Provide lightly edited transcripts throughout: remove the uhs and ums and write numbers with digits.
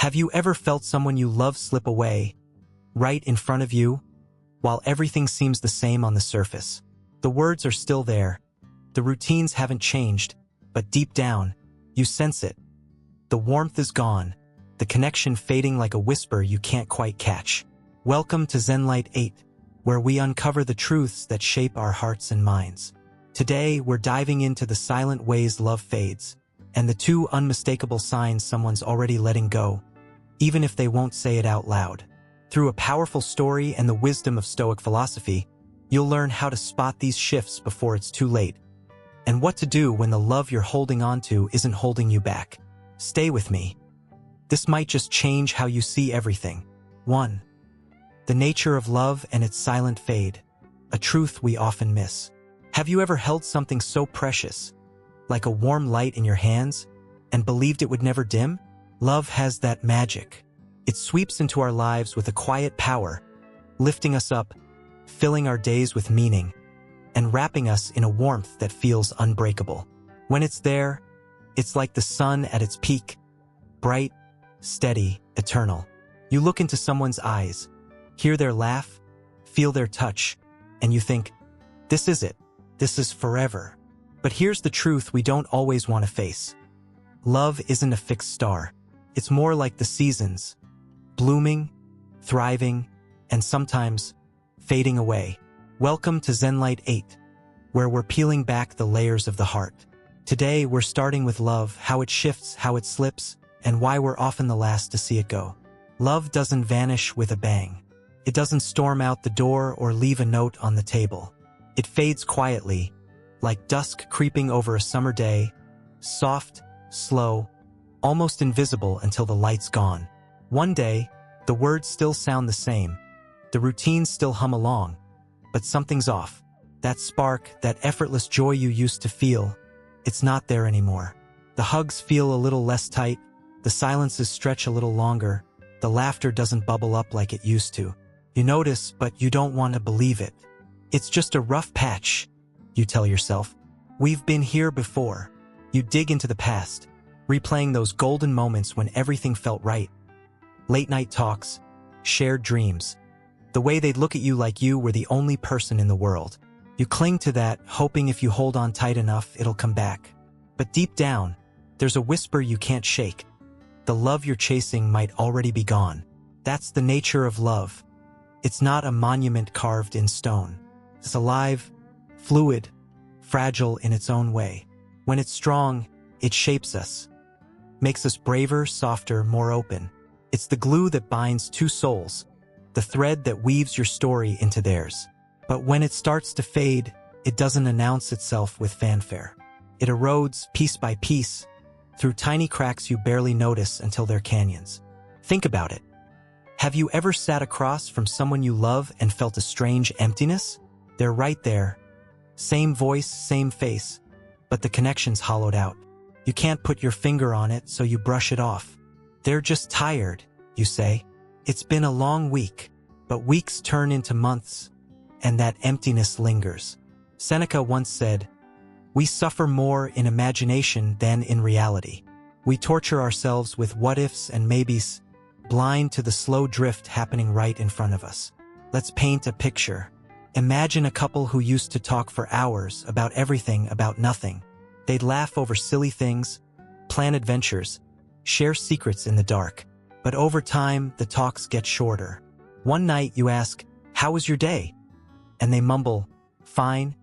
Have you ever felt someone you love slip away, right in front of you, while everything seems the same on the surface? The words are still there, the routines haven't changed, but deep down, you sense it. The warmth is gone, the connection fading like a whisper you can't quite catch. Welcome to ZenLight 8, where we uncover the truths that shape our hearts and minds. Today, we're diving into the silent ways love fades, and the two unmistakable signs someone's already letting go, even if they won't say it out loud. Through a powerful story and the wisdom of Stoic philosophy, you'll learn how to spot these shifts before it's too late, and what to do when the love you're holding on to isn't holding you back. Stay with me. This might just change how you see everything. 1. The nature of love and its silent fade, a truth we often miss. Have you ever held something so precious, like a warm light in your hands, and believed it would never dim? Love has that magic. It sweeps into our lives with a quiet power, lifting us up, filling our days with meaning, and wrapping us in a warmth that feels unbreakable. When it's there, it's like the sun at its peak, bright, steady, eternal. You look into someone's eyes, hear their laugh, feel their touch, and you think, this is it. This is forever. But here's the truth we don't always want to face. Love isn't a fixed star. It's more like the seasons, blooming, thriving, and sometimes fading away. Welcome to ZenLight 8, where we're peeling back the layers of the heart. Today, we're starting with love, how it shifts, how it slips, and why we're often the last to see it go. Love doesn't vanish with a bang. It doesn't storm out the door or leave a note on the table. It fades quietly, like dusk creeping over a summer day, soft, slow, almost invisible until the light's gone. One day, the words still sound the same, the routines still hum along, but something's off. That spark, that effortless joy you used to feel, it's not there anymore. The hugs feel a little less tight, the silences stretch a little longer, the laughter doesn't bubble up like it used to. You notice, but you don't want to believe it. It's just a rough patch, you tell yourself. We've been here before. You dig into the past, replaying those golden moments when everything felt right. Late-night talks, shared dreams, the way they'd look at you like you were the only person in the world. You cling to that, hoping if you hold on tight enough, it'll come back. But deep down, there's a whisper you can't shake. The love you're chasing might already be gone. That's the nature of love. It's not a monument carved in stone. It's alive, fluid, fragile in its own way. When it's strong, it shapes us, makes us braver, softer, more open. It's the glue that binds two souls, the thread that weaves your story into theirs. But when it starts to fade, it doesn't announce itself with fanfare. It erodes piece by piece, through tiny cracks you barely notice until they're canyons. Think about it. Have you ever sat across from someone you love and felt a strange emptiness? They're right there. Same voice, same face, but the connection's hollowed out. You can't put your finger on it, so you brush it off. They're just tired, you say. It's been a long week, but weeks turn into months, and that emptiness lingers. Seneca once said, "We suffer more in imagination than in reality." We torture ourselves with what-ifs and maybes, blind to the slow drift happening right in front of us. Let's paint a picture. Imagine a couple who used to talk for hours about everything, about nothing. They'd laugh over silly things, plan adventures, share secrets in the dark. But over time, the talks get shorter. One night you ask, "How was your day?" And they mumble, "Fine,"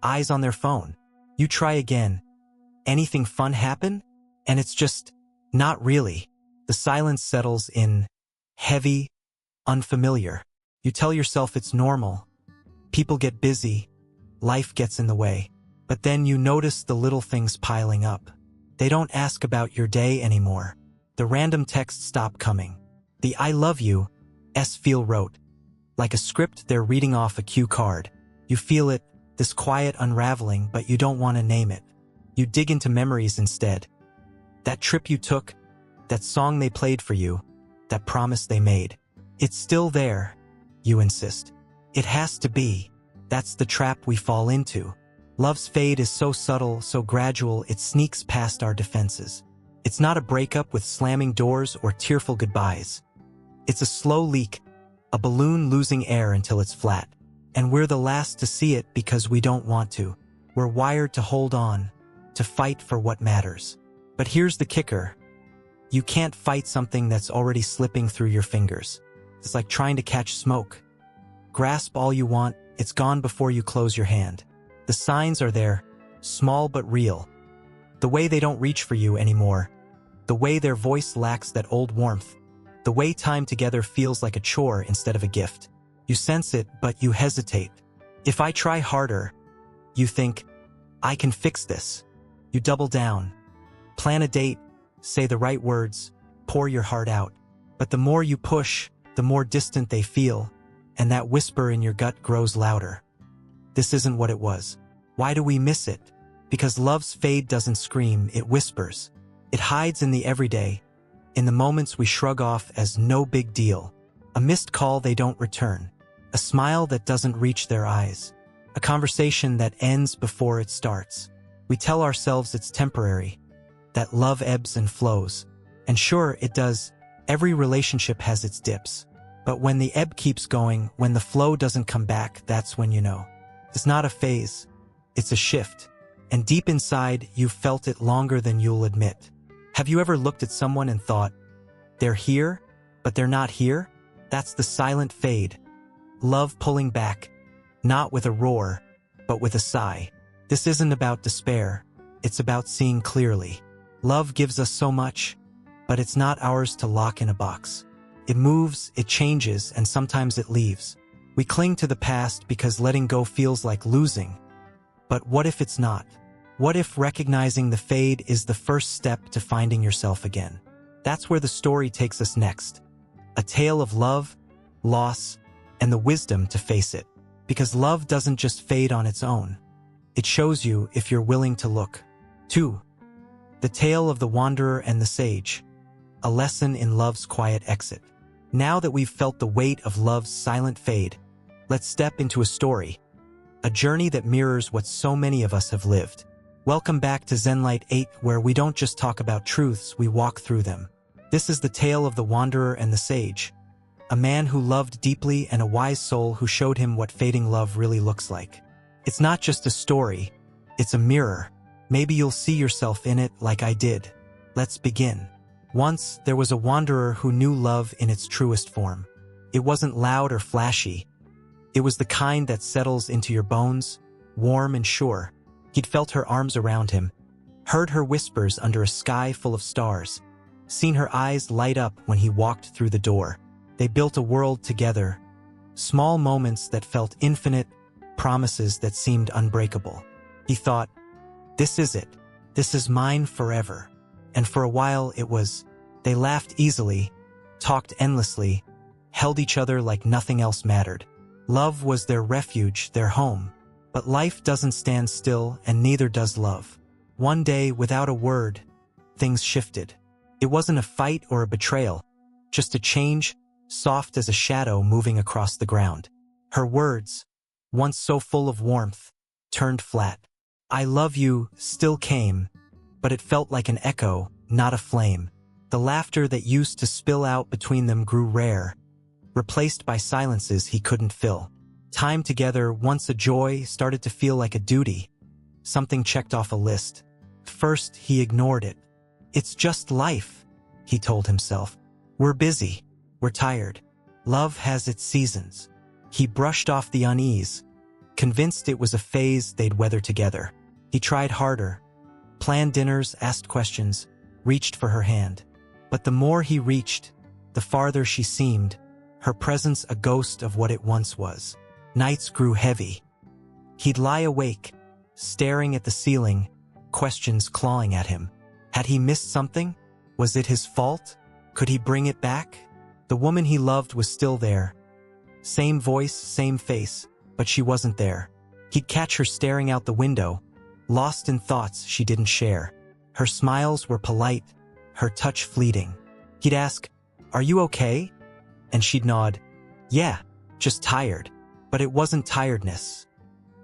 eyes on their phone. You try again. "Anything fun happen?" And it's just, "Not really." The silence settles in, heavy, unfamiliar. You tell yourself it's normal. People get busy, life gets in the way. But then you notice the little things piling up. They don't ask about your day anymore. The random texts stop coming. The "I love you" feel rote. Like a script they're reading off a cue card. You feel it, this quiet unraveling, but you don't want to name it. You dig into memories instead. That trip you took, that song they played for you, that promise they made. It's still there, you insist. It has to be. That's the trap we fall into. Love's fade is so subtle, so gradual, it sneaks past our defenses. It's not a breakup with slamming doors or tearful goodbyes. It's a slow leak, a balloon losing air until it's flat. And we're the last to see it because we don't want to. We're wired to hold on, to fight for what matters. But here's the kicker. You can't fight something that's already slipping through your fingers. It's like trying to catch smoke. Grasp all you want, it's gone before you close your hand. The signs are there, small but real. The way they don't reach for you anymore. The way their voice lacks that old warmth. The way time together feels like a chore instead of a gift. You sense it, but you hesitate. If I try harder, you think, I can fix this. You double down. Plan a date, say the right words, pour your heart out. But the more you push, the more distant they feel, and that whisper in your gut grows louder. This isn't what it was. Why do we miss it? Because love's fade doesn't scream, it whispers. It hides in the everyday, in the moments we shrug off as no big deal. A missed call they don't return. A smile that doesn't reach their eyes. A conversation that ends before it starts. We tell ourselves it's temporary, that love ebbs and flows. And sure, it does. Every relationship has its dips. But when the ebb keeps going, when the flow doesn't come back, that's when you know. It's not a phase, it's a shift. And deep inside, you've felt it longer than you'll admit. Have you ever looked at someone and thought, they're here, but they're not here? That's the silent fade. Love pulling back, not with a roar, but with a sigh. This isn't about despair, it's about seeing clearly. Love gives us so much, but it's not ours to lock in a box. It moves, it changes, and sometimes it leaves. We cling to the past because letting go feels like losing. But what if it's not? What if recognizing the fade is the first step to finding yourself again? That's where the story takes us next. A tale of love, loss, and the wisdom to face it. Because love doesn't just fade on its own. It shows you if you're willing to look. 2. The Tale of the Wanderer and the Sage. A lesson in love's quiet exit. Now that we've felt the weight of love's silent fade, let's step into a story. A journey that mirrors what so many of us have lived. Welcome back to ZENLIGHT 8, where we don't just talk about truths, we walk through them. This is the tale of the wanderer and the sage. A man who loved deeply and a wise soul who showed him what fading love really looks like. It's not just a story, it's a mirror. Maybe you'll see yourself in it like I did. Let's begin. Once, there was a wanderer who knew love in its truest form. It wasn't loud or flashy. It was the kind that settles into your bones, warm and sure. He'd felt her arms around him, heard her whispers under a sky full of stars, seen her eyes light up when he walked through the door. They built a world together, small moments that felt infinite, promises that seemed unbreakable. He thought, this is it. This is mine forever. And for a while it was. They laughed easily, talked endlessly, held each other like nothing else mattered. Love was their refuge, their home. But life doesn't stand still, and neither does love. One day, without a word, things shifted. It wasn't a fight or a betrayal, just a change, soft as a shadow moving across the ground. Her words, once so full of warmth, turned flat. I love you still came, but it felt like an echo, not a flame. The laughter that used to spill out between them grew rare, replaced by silences he couldn't fill. Time together, once a joy, started to feel like a duty, something checked off a list. First, he ignored it. It's just life, he told himself. We're busy, we're tired. Love has its seasons. He brushed off the unease, convinced it was a phase they'd weather together. He tried harder, planned dinners, asked questions, reached for her hand. But the more he reached, the farther she seemed, her presence a ghost of what it once was. Nights grew heavy. He'd lie awake, staring at the ceiling, questions clawing at him. Had he missed something? Was it his fault? Could he bring it back? The woman he loved was still there. Same voice, same face, but she wasn't there. He'd catch her staring out the window, lost in thoughts she didn't share. Her smiles were polite, her touch fleeting. He'd ask, "Are you okay?" And she'd nod, "Yeah, just tired." But it wasn't tiredness.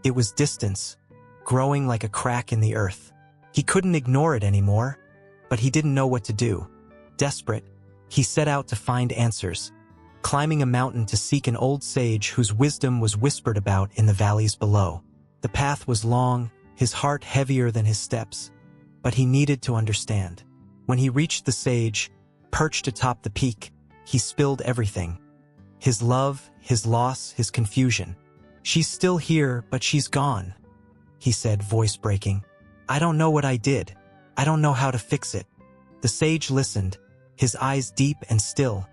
It was distance, growing like a crack in the earth. He couldn't ignore it anymore. but he didn't know what to do. Desperate, he set out to find answers, climbing a mountain to seek an old sage whose wisdom was whispered about in the valleys below. The path was long, his heart heavier than his steps, but he needed to understand. When he reached the sage, perched atop the peak, he spilled everything. His love, his loss, his confusion. "She's still here, but she's gone," he said, voice breaking. "I don't know what I did. I don't know how to fix it." The sage listened, his eyes deep and still,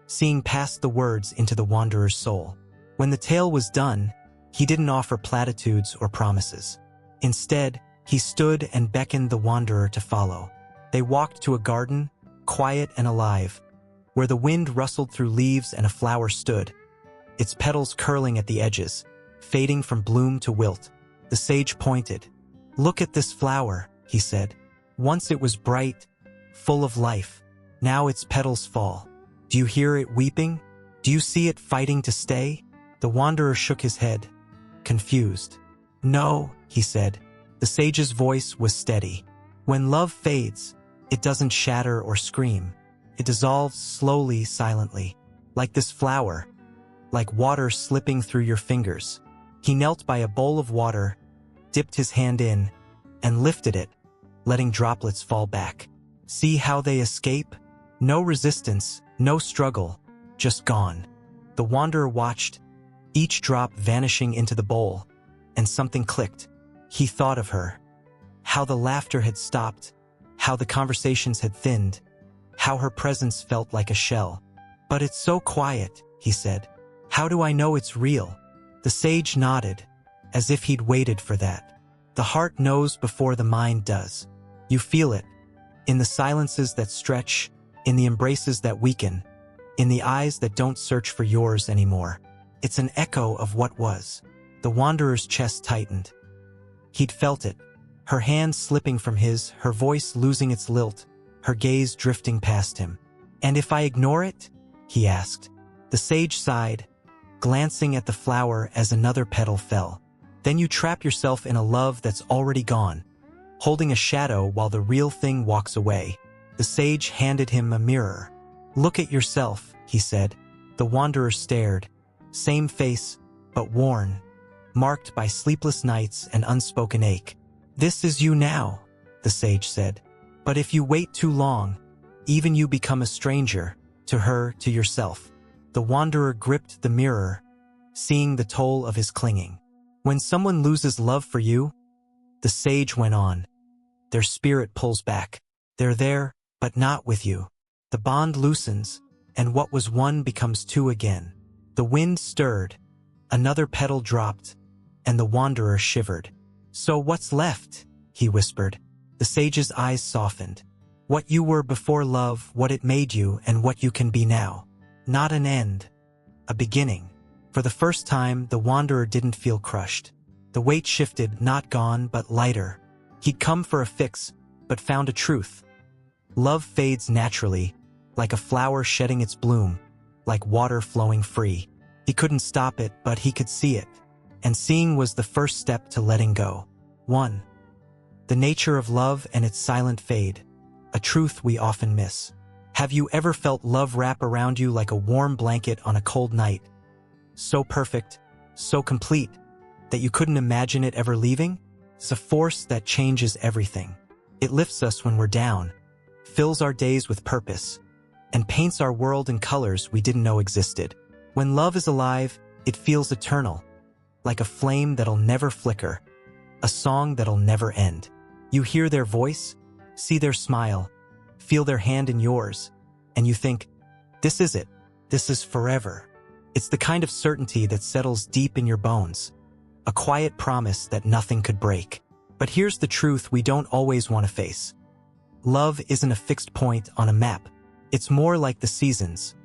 seeing past the words into the wanderer's soul. When the tale was done, he didn't offer platitudes or promises. Instead, he stood and beckoned the wanderer to follow. They walked to a garden, quiet and alive, where the wind rustled through leaves and a flower stood, its petals curling at the edges, fading from bloom to wilt. The sage pointed. "Look at this flower," he said. "Once it was bright, full of life. Now its petals fall. Do you hear it weeping? Do you see it fighting to stay?" The wanderer shook his head, confused. "No," he said. The sage's voice was steady. "When love fades, it doesn't shatter or scream. It dissolves slowly, silently, like this flower, like water slipping through your fingers." He knelt by a bowl of water, dipped his hand in, and lifted it, letting droplets fall back. "See how they escape? No resistance, no struggle, just gone." The wanderer watched, each drop vanishing into the bowl, and something clicked. He thought of her. How the laughter had stopped, how the conversations had thinned, how her presence felt like a shell. "But it's so quiet," he said. "How do I know it's real?" The sage nodded, as if he'd waited for that. "The heart knows before the mind does. You feel it, in the silences that stretch, in the embraces that weaken, in the eyes that don't search for yours anymore. It's an echo of what was." The wanderer's chest tightened. He'd felt it, her hand slipping from his, her voice losing its lilt, her gaze drifting past him. "And if I ignore it?" he asked. The sage sighed, glancing at the flower as another petal fell. "Then you trap yourself in a love that's already gone, holding a shadow while the real thing walks away." The sage handed him a mirror. "Look at yourself," he said. The wanderer stared. Same face, but worn, marked by sleepless nights and unspoken ache. "This is you now," the sage said. "But if you wait too long, even you become a stranger, to her, to yourself." The wanderer gripped the mirror, seeing the toll of his clinging. "When someone loses love for you," the sage went on, "their spirit pulls back. They're there, but not with you. The bond loosens, and what was one becomes two again." The wind stirred, another petal dropped, and the wanderer shivered. "So what's left?" he whispered. The sage's eyes softened. "What you were before love, what it made you, and what you can be now. Not an end, a beginning." For the first time, the wanderer didn't feel crushed. The weight shifted, not gone, but lighter. He'd come for a fix, but found a truth. Love fades naturally, like a flower shedding its bloom, like water flowing free. He couldn't stop it, but he could see it. And seeing was the first step to letting go. 1. The nature of love and its silent fade, a truth we often miss. Have you ever felt love wrap around you like a warm blanket on a cold night? So perfect, so complete, that you couldn't imagine it ever leaving? It's a force that changes everything. It lifts us when we're down, fills our days with purpose, and paints our world in colors we didn't know existed. When love is alive, it feels eternal, like a flame that'll never flicker, a song that'll never end. You hear their voice, see their smile, feel their hand in yours, and you think, this is it, this is forever. It's the kind of certainty that settles deep in your bones, a quiet promise that nothing could break. But here's the truth we don't always want to face. Love isn't a fixed point on a map. It's more like the seasons,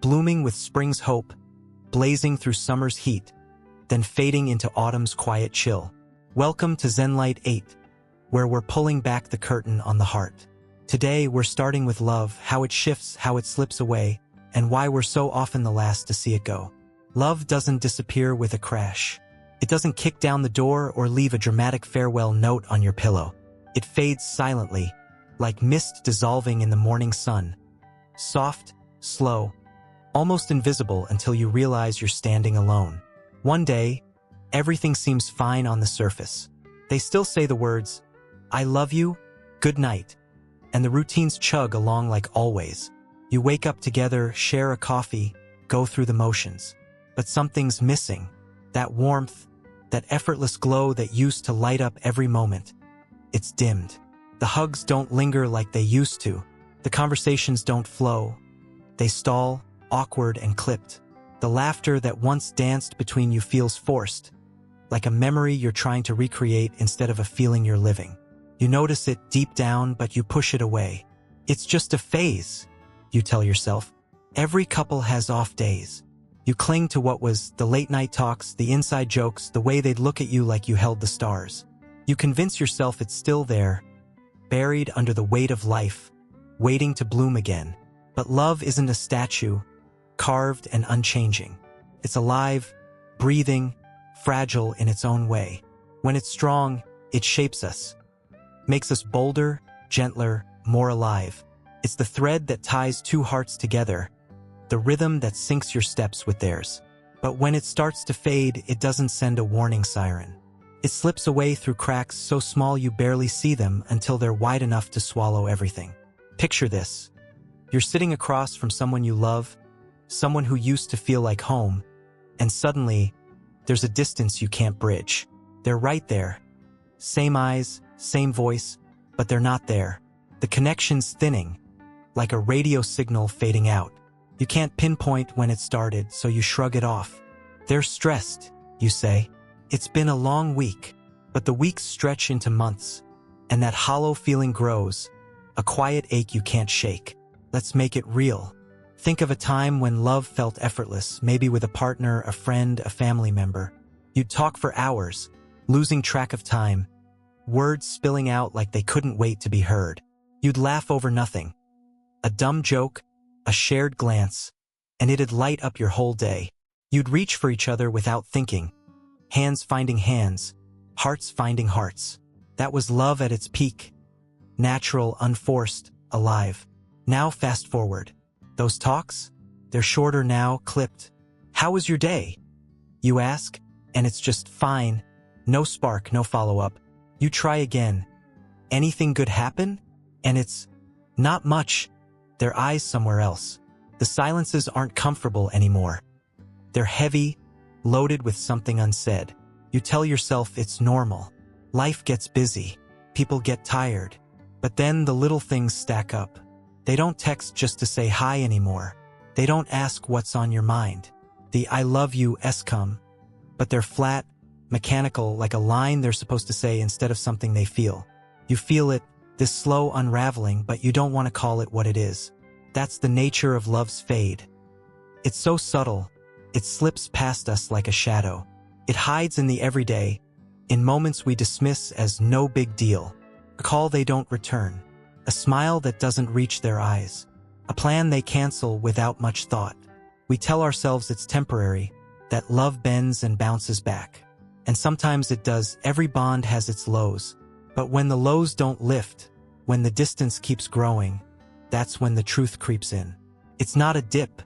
blooming with spring's hope, blazing through summer's heat, then fading into autumn's quiet chill. Welcome to ZENLIGHT 8, where we're pulling back the curtain on the heart. Today, we're starting with love, how it shifts, how it slips away, and why we're so often the last to see it go. Love doesn't disappear with a crash. It doesn't kick down the door or leave a dramatic farewell note on your pillow. It fades silently, like mist dissolving in the morning sun. Soft, slow, almost invisible until you realize you're standing alone. One day, everything seems fine on the surface. They still say the words, "I love you, good night," and the routines chug along like always. You wake up together, share a coffee, go through the motions. But something's missing. That warmth, that effortless glow that used to light up every moment. It's dimmed. The hugs don't linger like they used to. The conversations don't flow. They stall, awkward and clipped. The laughter that once danced between you feels forced, like a memory you're trying to recreate instead of a feeling you're living. You notice it deep down, but you push it away. It's just a phase, you tell yourself. Every couple has off days. You cling to what was, the late-night talks, the inside jokes, the way they'd look at you like you held the stars. You convince yourself it's still there, buried under the weight of life, waiting to bloom again. But love isn't a statue, carved and unchanging. It's alive, breathing, fragile in its own way. When it's strong, it shapes us, makes us bolder, gentler, more alive. It's the thread that ties two hearts together, the rhythm that syncs your steps with theirs. But when it starts to fade, it doesn't send a warning siren. It slips away through cracks so small you barely see them until they're wide enough to swallow everything. Picture this. You're sitting across from someone you love, someone who used to feel like home, and suddenly, there's a distance you can't bridge. They're right there. Same eyes, same voice, but they're not there. The connection's thinning, like a radio signal fading out. You can't pinpoint when it started, so you shrug it off. They're stressed, you say. It's been a long week, but the weeks stretch into months, and that hollow feeling grows, a quiet ache you can't shake. Let's make it real. Think of a time when love felt effortless, maybe with a partner, a friend, a family member. You'd talk for hours, losing track of time, words spilling out like they couldn't wait to be heard. You'd laugh over nothing. A dumb joke, a shared glance, and it'd light up your whole day. You'd reach for each other without thinking, hands finding hands, hearts finding hearts. That was love at its peak. Natural, unforced, alive. Now fast forward. Those talks? They're shorter now, clipped. How was your day? You ask, and it's just fine. No spark, no follow-up. You try again. Anything good happen? And it's not much. Their eyes somewhere else. The silences aren't comfortable anymore. They're heavy, loaded with something unsaid. You tell yourself it's normal. Life gets busy. People get tired. But then the little things stack up. They don't text just to say hi anymore. They don't ask what's on your mind. The "I love you"'s come. But they're flat, mechanical, like a line they're supposed to say instead of something they feel. You feel it, this slow unraveling, but you don't want to call it what it is. That's the nature of love's fade. It's so subtle, it slips past us like a shadow. It hides in the everyday, in moments we dismiss as no big deal. A call they don't return. A smile that doesn't reach their eyes. A plan they cancel without much thought. We tell ourselves it's temporary, that love bends and bounces back. And sometimes it does. Every bond has its lows. But when the lows don't lift, when the distance keeps growing, that's when the truth creeps in. It's not a dip,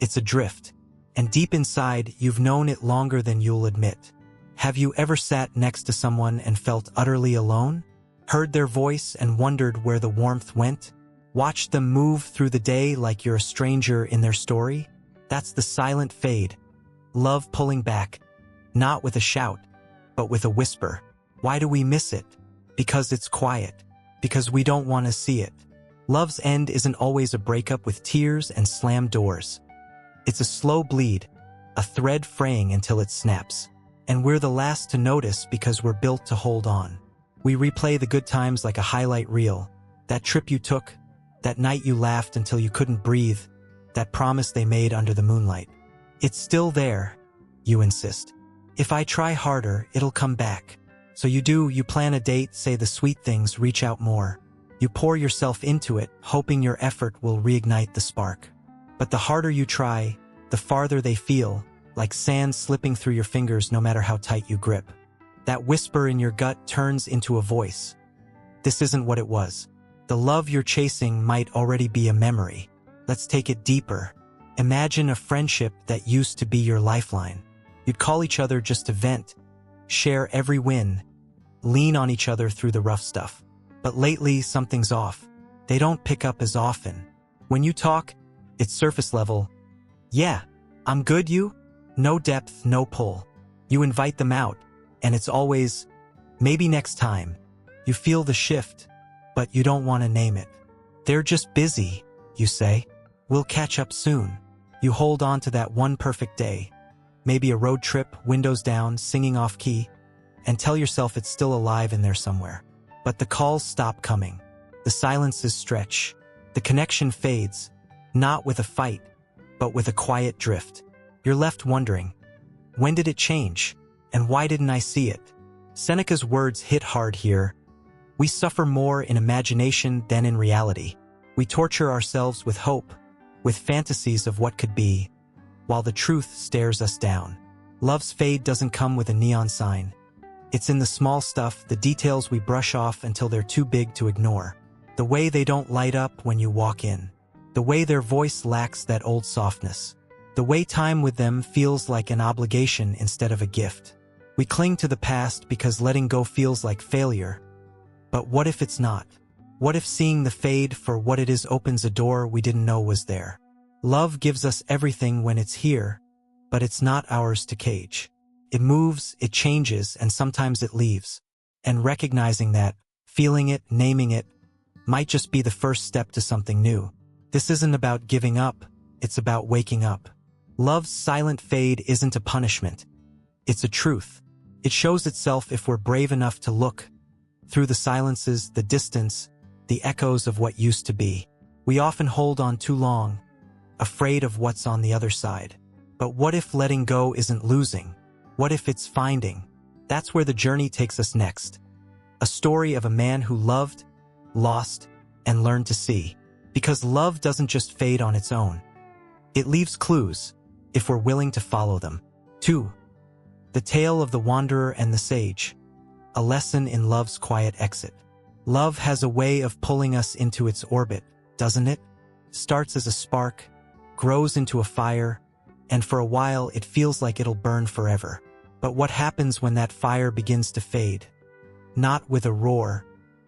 it's a drift. And deep inside, you've known it longer than you'll admit. Have you ever sat next to someone and felt utterly alone? Heard their voice and wondered where the warmth went? Watched them move through the day like you're a stranger in their story? That's the silent fade. Love pulling back, not with a shout, but with a whisper. Why do we miss it? Because it's quiet. Because we don't want to see it. Love's end isn't always a breakup with tears and slammed doors. It's a slow bleed, a thread fraying until it snaps. And we're the last to notice because we're built to hold on. We replay the good times like a highlight reel. That trip you took, that night you laughed until you couldn't breathe, that promise they made under the moonlight. It's still there, you insist. If I try harder, it'll come back. So you do, you plan a date, say the sweet things, reach out more. You pour yourself into it, hoping your effort will reignite the spark. But the harder you try, the farther they feel, like sand slipping through your fingers no matter how tight you grip. That whisper in your gut turns into a voice. This isn't what it was. The love you're chasing might already be a memory. Let's take it deeper. Imagine a friendship that used to be your lifeline. You'd call each other just to vent, share every win, lean on each other through the rough stuff. But lately, something's off. They don't pick up as often. When you talk, it's surface level. Yeah, I'm good, you? No depth, no pull. You invite them out, and it's always, maybe next time. You feel the shift, but you don't want to name it. They're just busy, you say. We'll catch up soon. You hold on to that one perfect day. Maybe a road trip, windows down, singing off key, and tell yourself it's still alive in there somewhere. But the calls stop coming. The silences stretch. The connection fades, not with a fight, but with a quiet drift. You're left wondering, when did it change? And why didn't I see it? Seneca's words hit hard here. We suffer more in imagination than in reality. We torture ourselves with hope, with fantasies of what could be, while the truth stares us down. Love's fade doesn't come with a neon sign. It's in the small stuff, the details we brush off until they're too big to ignore. The way they don't light up when you walk in. The way their voice lacks that old softness. The way time with them feels like an obligation instead of a gift. We cling to the past because letting go feels like failure. But what if it's not? What if seeing the fade for what it is opens a door we didn't know was there? Love gives us everything when it's here, but it's not ours to cage. It moves, it changes, and sometimes it leaves. And recognizing that, feeling it, naming it, might just be the first step to something new. This isn't about giving up, it's about waking up. Love's silent fade isn't a punishment. It's a truth. It shows itself if we're brave enough to look. Through the silences, the distance, the echoes of what used to be. We often hold on too long, afraid of what's on the other side. But what if letting go isn't losing? What if it's finding? That's where the journey takes us next. A story of a man who loved, lost, and learned to see. Because love doesn't just fade on its own. It leaves clues, if we're willing to follow them. 2. The Tale of the Wanderer and the Sage. A lesson in love's quiet exit. Love has a way of pulling us into its orbit, doesn't it? Starts as a spark, grows into a fire, and for a while it feels like it'll burn forever. But what happens when that fire begins to fade? Not with a roar,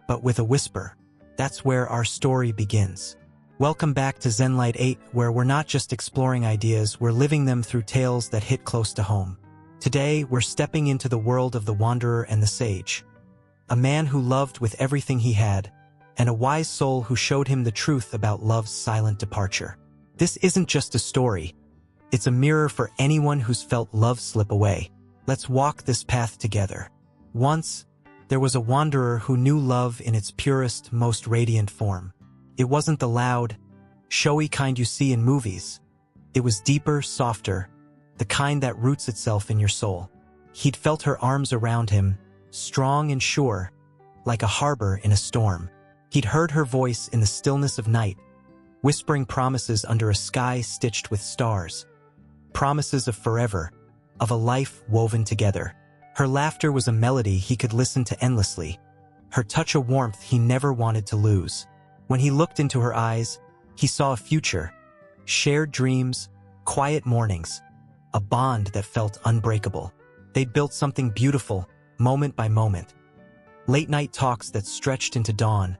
but with a whisper. That's where our story begins. Welcome back to ZenLight 8, where we're not just exploring ideas, we're living them through tales that hit close to home. Today, we're stepping into the world of the Wanderer and the Sage. A man who loved with everything he had, and a wise soul who showed him the truth about love's silent departure. This isn't just a story. It's a mirror for anyone who's felt love slip away. Let's walk this path together. Once, there was a wanderer who knew love in its purest, most radiant form. It wasn't the loud, showy kind you see in movies. It was deeper, softer, the kind that roots itself in your soul. He'd felt her arms around him, strong and sure, like a harbor in a storm. He'd heard her voice in the stillness of night, whispering promises under a sky stitched with stars. Promises of forever, of a life woven together. Her laughter was a melody he could listen to endlessly, her touch a warmth he never wanted to lose. When he looked into her eyes, he saw a future, shared dreams, quiet mornings, a bond that felt unbreakable. They'd built something beautiful, moment by moment. Late-night talks that stretched into dawn,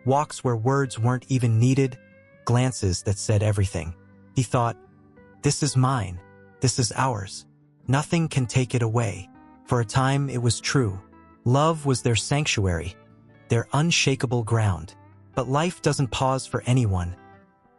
walks where words weren't even needed, glances that said everything. He thought, this is mine, this is ours. Nothing can take it away. For a time, it was true. Love was their sanctuary, their unshakable ground. But life doesn't pause for anyone,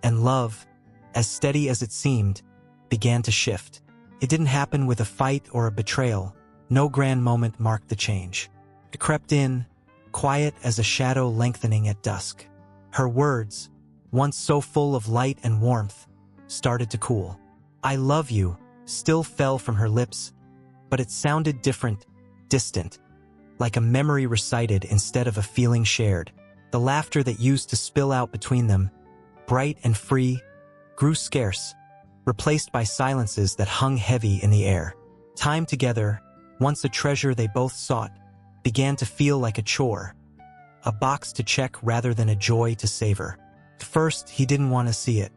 and love, as steady as it seemed, began to shift. It didn't happen with a fight or a betrayal. No grand moment marked the change. It crept in, quiet as a shadow lengthening at dusk. Her words, once so full of light and warmth, started to cool. I love you still fell from her lips, but it sounded different, distant, like a memory recited instead of a feeling shared. The laughter that used to spill out between them, bright and free, grew scarce, replaced by silences that hung heavy in the air. Time together, once a treasure they both sought, began to feel like a chore. a box to check rather than a joy to savor. At first, he didn't want to see it.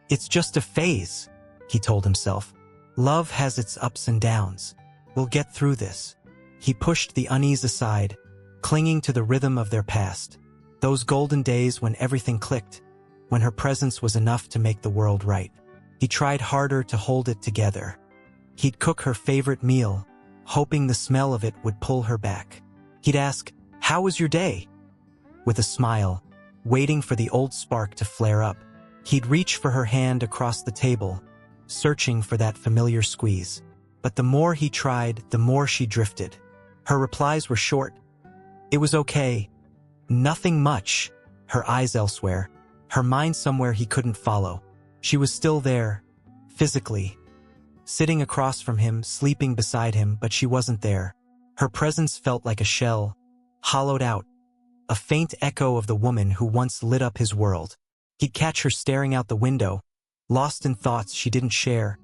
It's just a phase, he told himself. Love has its ups and downs. We'll get through this. He pushed the unease aside, clinging to the rhythm of their past. Those golden days when everything clicked, when her presence was enough to make the world right. He tried harder to hold it together. He'd cook her favorite meal, hoping the smell of it would pull her back. He'd ask, "How was your day?" With a smile, waiting for the old spark to flare up. He'd reach for her hand across the table, searching for that familiar squeeze. But the more he tried, the more she drifted. Her replies were short. It was okay. Nothing much. Her eyes elsewhere, her mind somewhere he couldn't follow. She was still there, physically, sitting across from him, sleeping beside him, but she wasn't there. Her presence felt like a shell, hollowed out, a faint echo of the woman who once lit up his world. He'd catch her staring out the window, lost in thoughts she didn't share,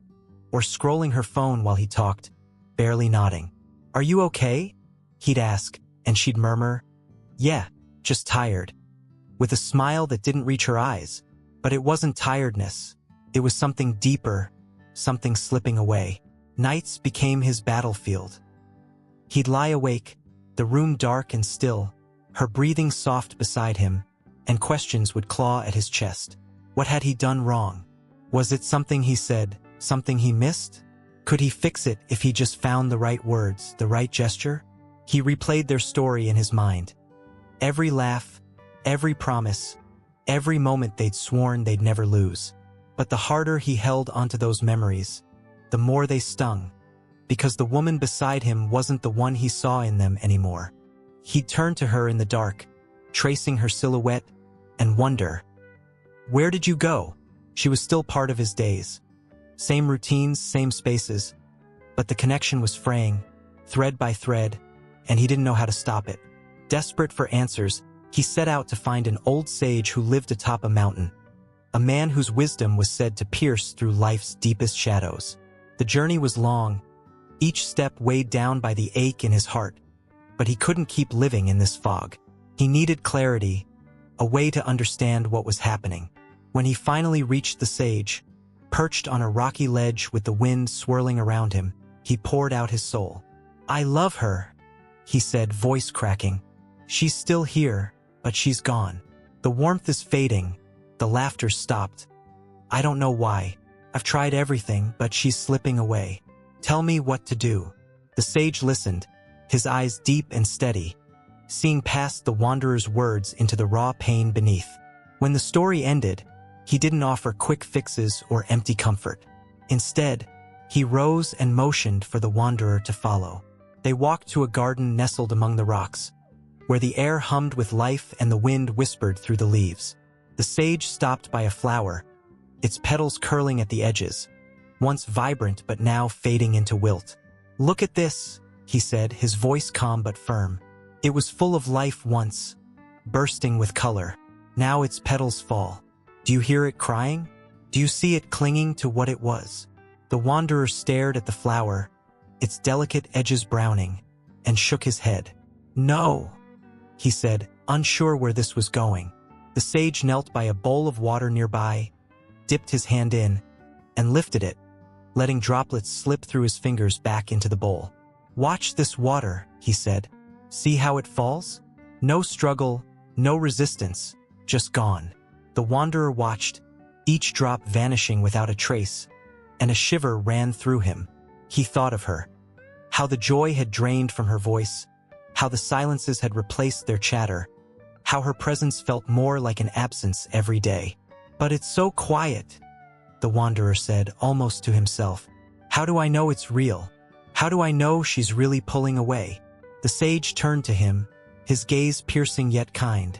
or scrolling her phone while he talked, barely nodding. "Are you okay?" he'd ask, and she'd murmur, "Yeah, just tired," with a smile that didn't reach her eyes. But it wasn't tiredness. It was something deeper, something slipping away. Nights became his battlefield. He'd lie awake, the room dark and still, her breathing soft beside him, and questions would claw at his chest. What had he done wrong? Was it something he said, something he missed? Could he fix it if he just found the right words, the right gesture? He replayed their story in his mind. Every laugh, every promise, every moment they'd sworn they'd never lose. But the harder he held onto those memories, the more they stung, because the woman beside him wasn't the one he saw in them anymore. He'd turn to her in the dark, tracing her silhouette, and wonder, where did you go? She was still part of his days. Same routines, same spaces, but the connection was fraying, thread by thread, and he didn't know how to stop it. Desperate for answers, he set out to find an old sage who lived atop a mountain, a man whose wisdom was said to pierce through life's deepest shadows. The journey was long, each step weighed down by the ache in his heart, but he couldn't keep living in this fog. He needed clarity, a way to understand what was happening. When he finally reached the sage, perched on a rocky ledge with the wind swirling around him, he poured out his soul. "I love her," he said, voice cracking. "She's still here, but she's gone. The warmth is fading, the laughter stopped. I don't know why. I've tried everything, but she's slipping away. Tell me what to do." The sage listened, his eyes deep and steady, seeing past the wanderer's words into the raw pain beneath. When the story ended, he didn't offer quick fixes or empty comfort. Instead, he rose and motioned for the wanderer to follow. They walked to a garden nestled among the rocks, where the air hummed with life and the wind whispered through the leaves. The sage stopped by a flower, its petals curling at the edges, once vibrant but now fading into wilt. "Look at this," he said, his voice calm but firm. "It was full of life once, bursting with color. Now its petals fall. Do you hear it crying? Do you see it clinging to what it was?" The wanderer stared at the flower, its delicate edges browning, and shook his head. "No," he said, unsure where this was going. The sage knelt by a bowl of water nearby, dipped his hand in, and lifted it, letting droplets slip through his fingers back into the bowl. "Watch this water," he said. "See how it falls? No struggle, no resistance, just gone." The wanderer watched, each drop vanishing without a trace, and a shiver ran through him. He thought of her, how the joy had drained from her voice, how the silences had replaced their chatter, how her presence felt more like an absence every day. "But it's so quiet," the wanderer said, almost to himself. "How do I know it's real? How do I know she's really pulling away?" The sage turned to him, his gaze piercing yet kind,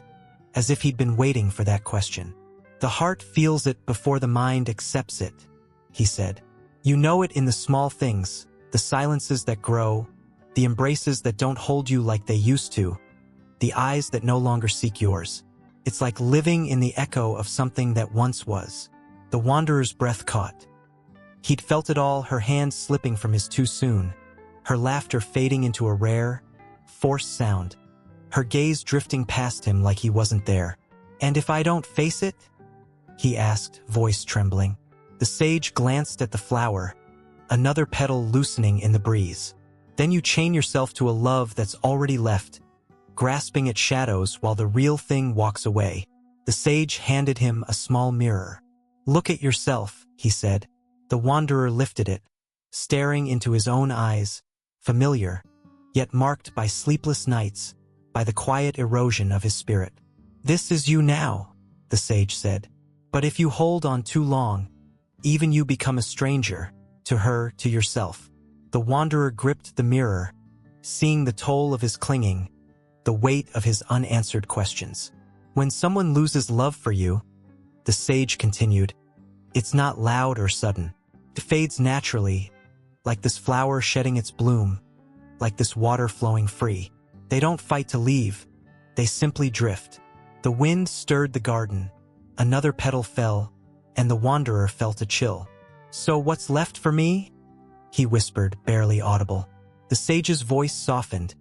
as if he'd been waiting for that question. "The heart feels it before the mind accepts it," he said. "You know it in the small things, the silences that grow, the embraces that don't hold you like they used to, the eyes that no longer seek yours. It's like living in the echo of something that once was." The wanderer's breath caught. He'd felt it all, her hands slipping from his too soon, her laughter fading into a rare, forced sound, her gaze drifting past him like he wasn't there. "And if I don't face it?" he asked, voice trembling. The sage glanced at the flower, another petal loosening in the breeze. "Then you chain yourself to a love that's already left, grasping at shadows while the real thing walks away." The sage handed him a small mirror. "Look at yourself," he said. The wanderer lifted it, staring into his own eyes, familiar, yet marked by sleepless nights, by the quiet erosion of his spirit. "This is you now," the sage said. "But if you hold on too long, even you become a stranger, to her, to yourself." The wanderer gripped the mirror, seeing the toll of his clinging, the weight of his unanswered questions. "When someone loses love for you," the sage continued, "it's not loud or sudden. It fades naturally, like this flower shedding its bloom, like this water flowing free. They don't fight to leave, they simply drift." The wind stirred the garden, another petal fell, and the wanderer felt a chill. "So what's left for me?" he whispered, barely audible. The sage's voice softened,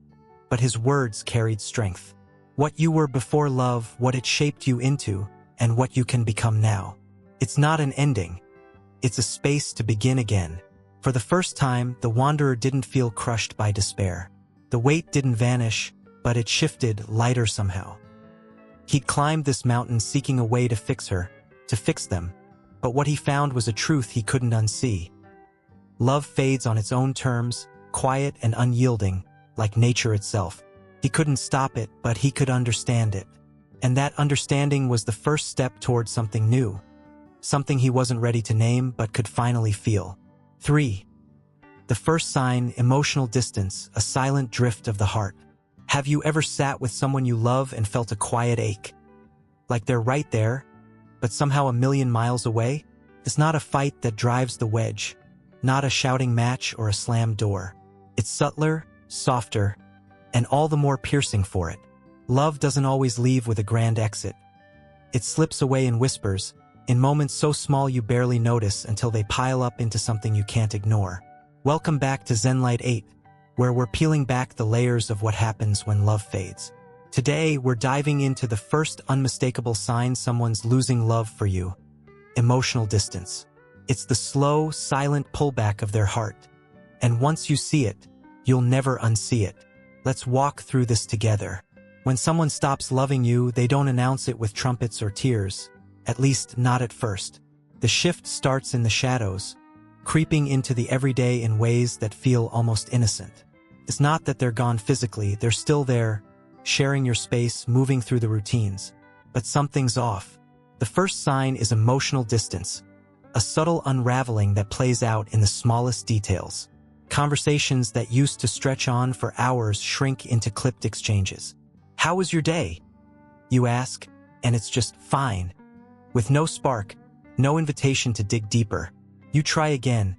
but his words carried strength. "What you were before love, what it shaped you into, and what you can become now. It's not an ending. It's a space to begin again." For the first time, the wanderer didn't feel crushed by despair. The weight didn't vanish, but it shifted lighter somehow. He'd climbed this mountain seeking a way to fix her, to fix them, but what he found was a truth he couldn't unsee. Love fades on its own terms, quiet and unyielding, like nature itself. He couldn't stop it, but he could understand it. And that understanding was the first step towards something new. Something he wasn't ready to name, but could finally feel. 3. The first sign, emotional distance, a silent drift of the heart. Have you ever sat with someone you love and felt a quiet ache? Like they're right there, but somehow a million miles away? It's not a fight that drives the wedge, not a shouting match or a slammed door. It's subtler, softer, and all the more piercing for it. Love doesn't always leave with a grand exit. It slips away in whispers, in moments so small you barely notice until they pile up into something you can't ignore. Welcome back to ZenLight 8, where we're peeling back the layers of what happens when love fades. Today, we're diving into the first unmistakable sign someone's losing love for you: emotional distance. It's the slow, silent pullback of their heart. And once you see it, you'll never unsee it. Let's walk through this together. When someone stops loving you, they don't announce it with trumpets or tears, at least not at first. The shift starts in the shadows, creeping into the everyday in ways that feel almost innocent. It's not that they're gone physically, they're still there, sharing your space, moving through the routines. But something's off. The first sign is emotional distance, a subtle unraveling that plays out in the smallest details. Conversations that used to stretch on for hours shrink into clipped exchanges. "How was your day?" you ask, and it's just fine. With no spark, no invitation to dig deeper. You try again.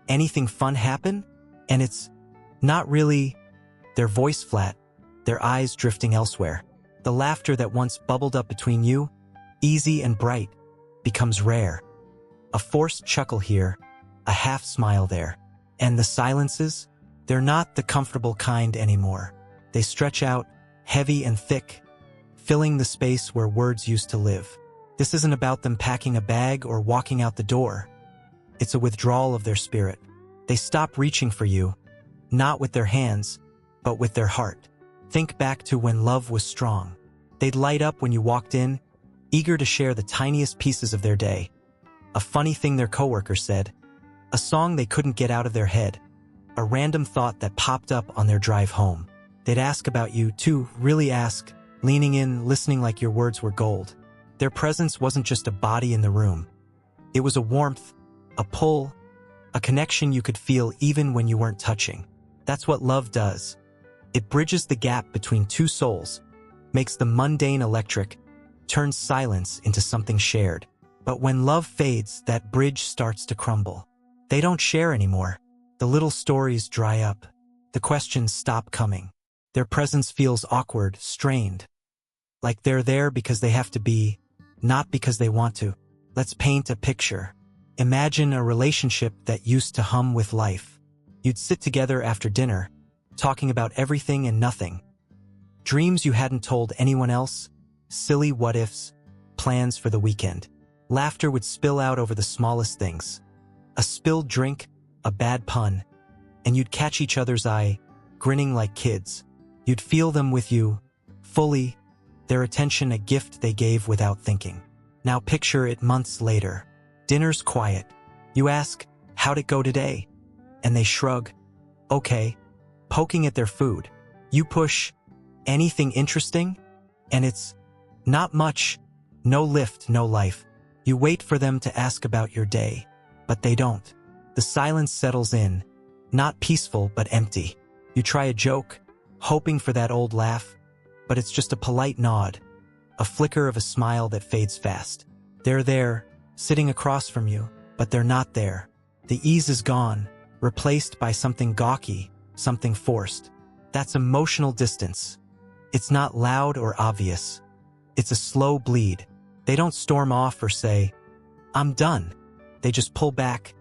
"Anything fun happen?" And it's not really. Their voice flat, their eyes drifting elsewhere. The laughter that once bubbled up between you, easy and bright, becomes rare. A forced chuckle here, a half smile there. And the silences, they're not the comfortable kind anymore. They stretch out, heavy and thick, filling the space where words used to live. This isn't about them packing a bag or walking out the door. It's a withdrawal of their spirit. They stop reaching for you, not with their hands, but with their heart. Think back to when love was strong. They'd light up when you walked in, eager to share the tiniest pieces of their day. A funny thing their coworker said, a song they couldn't get out of their head, a random thought that popped up on their drive home. They'd ask about you too, really ask, leaning in, listening like your words were gold. Their presence wasn't just a body in the room. It was a warmth, a pull, a connection you could feel even when you weren't touching. That's what love does. It bridges the gap between two souls, makes the mundane electric, turns silence into something shared. But when love fades, that bridge starts to crumble. They don't share anymore. The little stories dry up. The questions stop coming. Their presence feels awkward, strained. Like they're there because they have to be, not because they want to. Let's paint a picture. Imagine a relationship that used to hum with life. You'd sit together after dinner, talking about everything and nothing. Dreams you hadn't told anyone else, silly what-ifs, plans for the weekend. Laughter would spill out over the smallest things. A spilled drink, a bad pun, and you'd catch each other's eye, grinning like kids. You'd feel them with you, fully, their attention a gift they gave without thinking. Now picture it months later. Dinner's quiet. You ask, how'd it go today? And they shrug. Okay. Poking at their food. You push, anything interesting? And it's not much. No lift, no life. You wait for them to ask about your day. But they don't. The silence settles in. Not peaceful, but empty. You try a joke, hoping for that old laugh, but it's just a polite nod, a flicker of a smile that fades fast. They're there, sitting across from you, but they're not there. The ease is gone, replaced by something gawky, something forced. That's emotional distance. It's not loud or obvious. It's a slow bleed. They don't storm off or say, I'm done. They just pull back,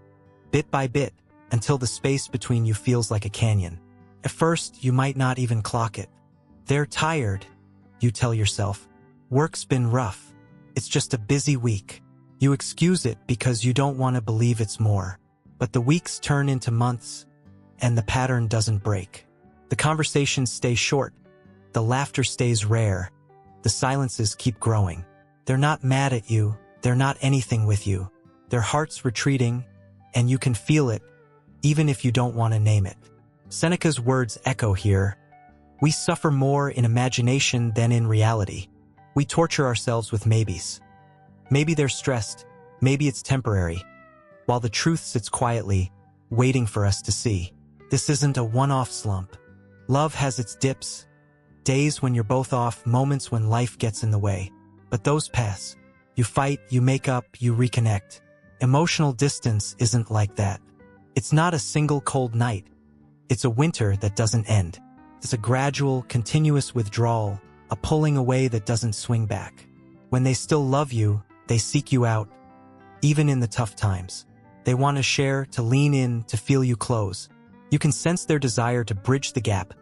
bit by bit, until the space between you feels like a canyon. At first, you might not even clock it. They're tired, you tell yourself. Work's been rough. It's just a busy week. You excuse it because you don't want to believe it's more. But the weeks turn into months, and the pattern doesn't break. The conversations stay short. The laughter stays rare. The silences keep growing. They're not mad at you. They're not anything with you. Their heart's retreating, and you can feel it, even if you don't want to name it. Seneca's words echo here. We suffer more in imagination than in reality. We torture ourselves with maybes. Maybe they're stressed. Maybe it's temporary. While the truth sits quietly, waiting for us to see. This isn't a one-off slump. Love has its dips. Days when you're both off, moments when life gets in the way. But those pass. You fight, you make up, you reconnect. Emotional distance isn't like that. It's not a single cold night. It's a winter that doesn't end. It's a gradual, continuous withdrawal, a pulling away that doesn't swing back. When they still love you, they seek you out, even in the tough times. They want to share, to lean in, to feel you close. You can sense their desire to bridge the gap,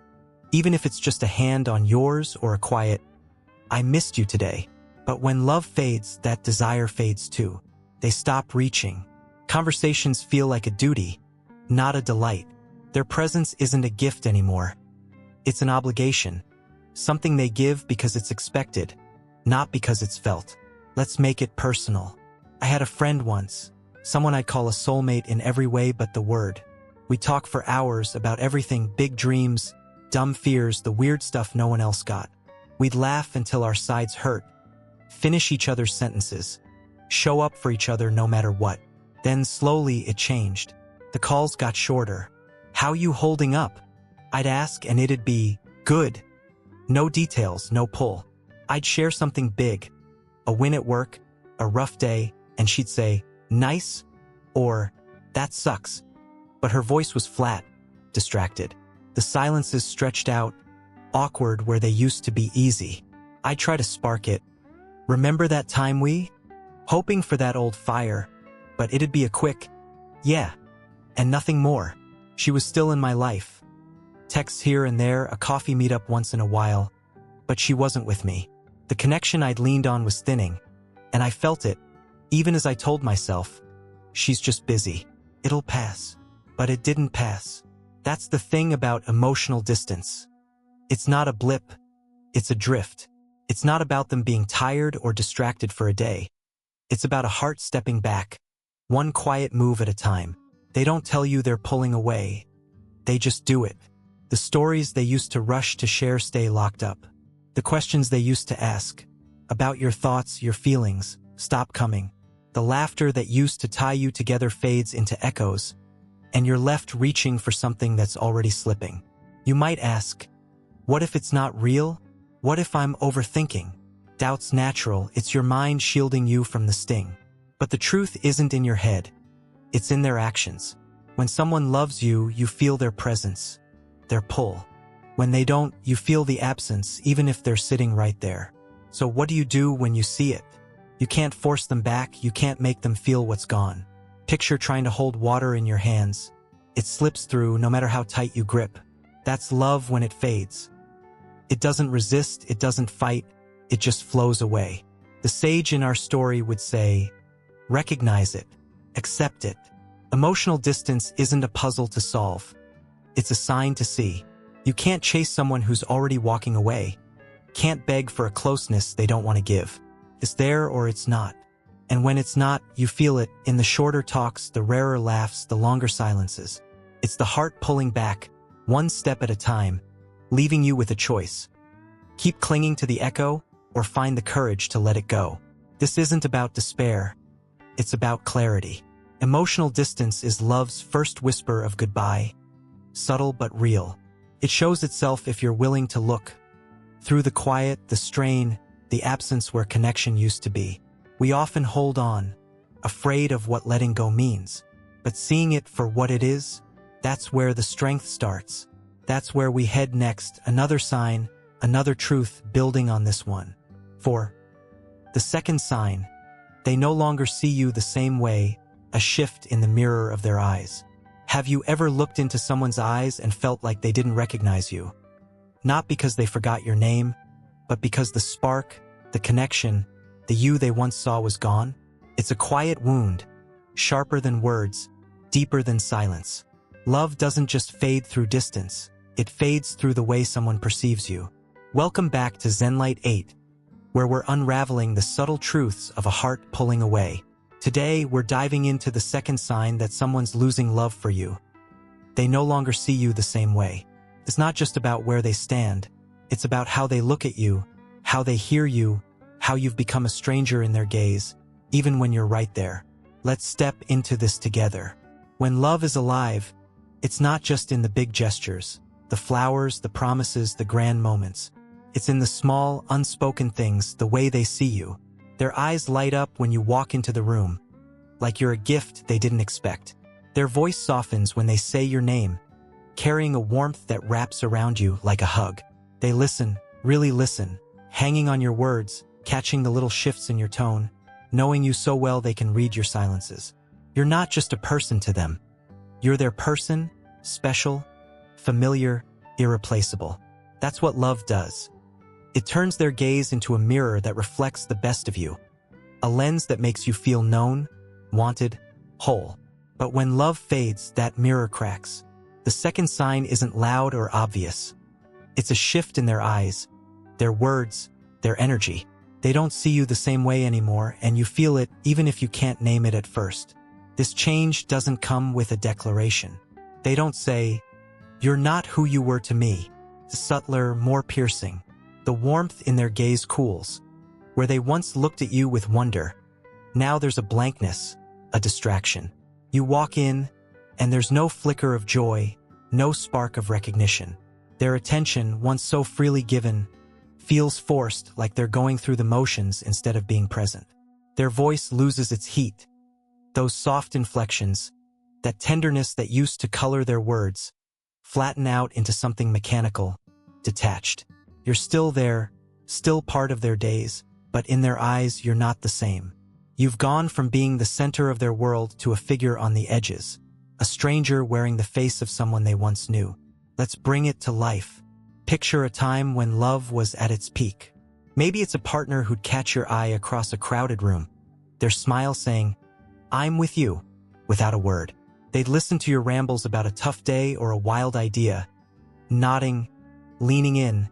even if it's just a hand on yours or a quiet, I missed you today. But when love fades, that desire fades too. They stop reaching. Conversations feel like a duty, not a delight. Their presence isn't a gift anymore. It's an obligation. Something they give because it's expected, not because it's felt. Let's make it personal. I had a friend once, someone I'd call a soulmate in every way but the word. We'd talk for hours about everything, big dreams, dumb fears, the weird stuff no one else got. We'd laugh until our sides hurt, finish each other's sentences, show up for each other no matter what. Then slowly it changed. The calls got shorter. How you holding up? I'd ask and it'd be, good. No details, no pull. I'd share something big, a win at work, a rough day, and she'd say, nice, or that sucks. But her voice was flat, distracted. The silences stretched out, awkward where they used to be easy. I'd try to spark it. Remember that time we? Hoping for that old fire, but it'd be a quick, yeah, and nothing more. She was still in my life. Texts here and there, a coffee meetup once in a while, but she wasn't with me. The connection I'd leaned on was thinning, and I felt it, even as I told myself, she's just busy. It'll pass. But it didn't pass. That's the thing about emotional distance. It's not a blip. It's a drift. It's not about them being tired or distracted for a day. It's about a heart stepping back, one quiet move at a time. They don't tell you they're pulling away. They just do it. The stories they used to rush to share stay locked up. The questions they used to ask, about your thoughts, your feelings, stop coming. The laughter that used to tie you together fades into echoes, and you're left reaching for something that's already slipping. You might ask, what if it's not real? What if I'm overthinking? Doubt's natural, it's your mind shielding you from the sting. But the truth isn't in your head. It's in their actions. When someone loves you, you feel their presence, their pull. When they don't, you feel the absence, even if they're sitting right there. So what do you do when you see it? You can't force them back, you can't make them feel what's gone. Picture trying to hold water in your hands. It slips through no matter how tight you grip. That's love when it fades. It doesn't resist, it doesn't fight, it just flows away. The sage in our story would say, recognize it, accept it. Emotional distance isn't a puzzle to solve. It's a sign to see. You can't chase someone who's already walking away. Can't beg for a closeness they don't want to give. It's there or it's not. And when it's not, you feel it in the shorter talks, the rarer laughs, the longer silences. It's the heart pulling back, one step at a time, leaving you with a choice. Keep clinging to the echo or find the courage to let it go. This isn't about despair. It's about clarity. Emotional distance is love's first whisper of goodbye, subtle but real. It shows itself if you're willing to look. Through the quiet, the strain, the absence where connection used to be. We often hold on, afraid of what letting go means. But seeing it for what it is, that's where the strength starts. That's where we head next, another sign, another truth building on this one. 4. The second sign. They no longer see you the same way, a shift in the mirror of their eyes. Have you ever looked into someone's eyes and felt like they didn't recognize you? Not because they forgot your name, but because the spark, the connection, the you they once saw was gone? It's a quiet wound, sharper than words, deeper than silence. Love doesn't just fade through distance, it fades through the way someone perceives you. Welcome back to ZENLIGHT 8, where we're unraveling the subtle truths of a heart pulling away. Today, we're diving into the second sign that someone's losing love for you. They no longer see you the same way. It's not just about where they stand, it's about how they look at you, how they hear you, how you've become a stranger in their gaze, even when you're right there. Let's step into this together. When love is alive, it's not just in the big gestures, the flowers, the promises, the grand moments. It's in the small, unspoken things, the way they see you. Their eyes light up when you walk into the room, like you're a gift they didn't expect. Their voice softens when they say your name, carrying a warmth that wraps around you like a hug. They listen, really listen, hanging on your words, catching the little shifts in your tone, knowing you so well they can read your silences. You're not just a person to them. You're their person, special, familiar, irreplaceable. That's what love does. It turns their gaze into a mirror that reflects the best of you, a lens that makes you feel known, wanted, whole. But when love fades, that mirror cracks. The second sign isn't loud or obvious. It's a shift in their eyes, their words, their energy. They don't see you the same way anymore, and you feel it even if you can't name it at first. This change doesn't come with a declaration. They don't say, "You're not who you were to me." It's subtler, more piercing. The warmth in their gaze cools. Where they once looked at you with wonder, now there's a blankness, a distraction. You walk in, and there's no flicker of joy, no spark of recognition. Their attention, once so freely given, feels forced, like they're going through the motions instead of being present. Their voice loses its heat. Those soft inflections, that tenderness that used to color their words, flatten out into something mechanical, detached. You're still there, still part of their days, but in their eyes you're not the same. You've gone from being the center of their world to a figure on the edges, a stranger wearing the face of someone they once knew. Let's bring it to life. Picture a time when love was at its peak. Maybe it's a partner who'd catch your eye across a crowded room, their smile saying, "I'm with you," without a word. They'd listen to your rambles about a tough day or a wild idea, nodding, leaning in,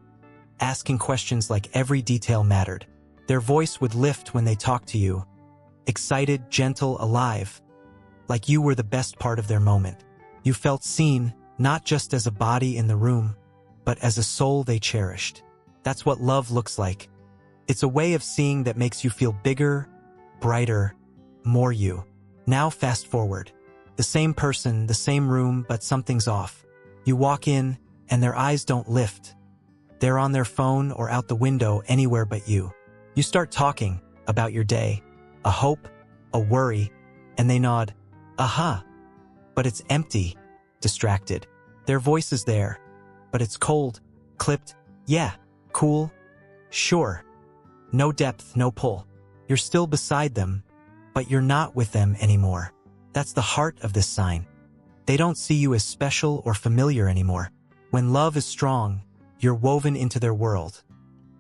asking questions like every detail mattered. Their voice would lift when they talked to you, excited, gentle, alive, like you were the best part of their moment. You felt seen, not just as a body in the room, but as a soul they cherished. That's what love looks like. It's a way of seeing that makes you feel bigger, brighter, more you. Now fast forward. The same person, the same room, but something's off. You walk in, and their eyes don't lift. They're on their phone or out the window anywhere but you. You start talking about your day, a hope, a worry, and they nod, "Aha." But it's empty, distracted. Their voice is there, but it's cold, clipped, "Yeah, cool, sure." No depth, no pull. You're still beside them, but you're not with them anymore. That's the heart of this sign. They don't see you as special or familiar anymore. When love is strong, You're woven into their world.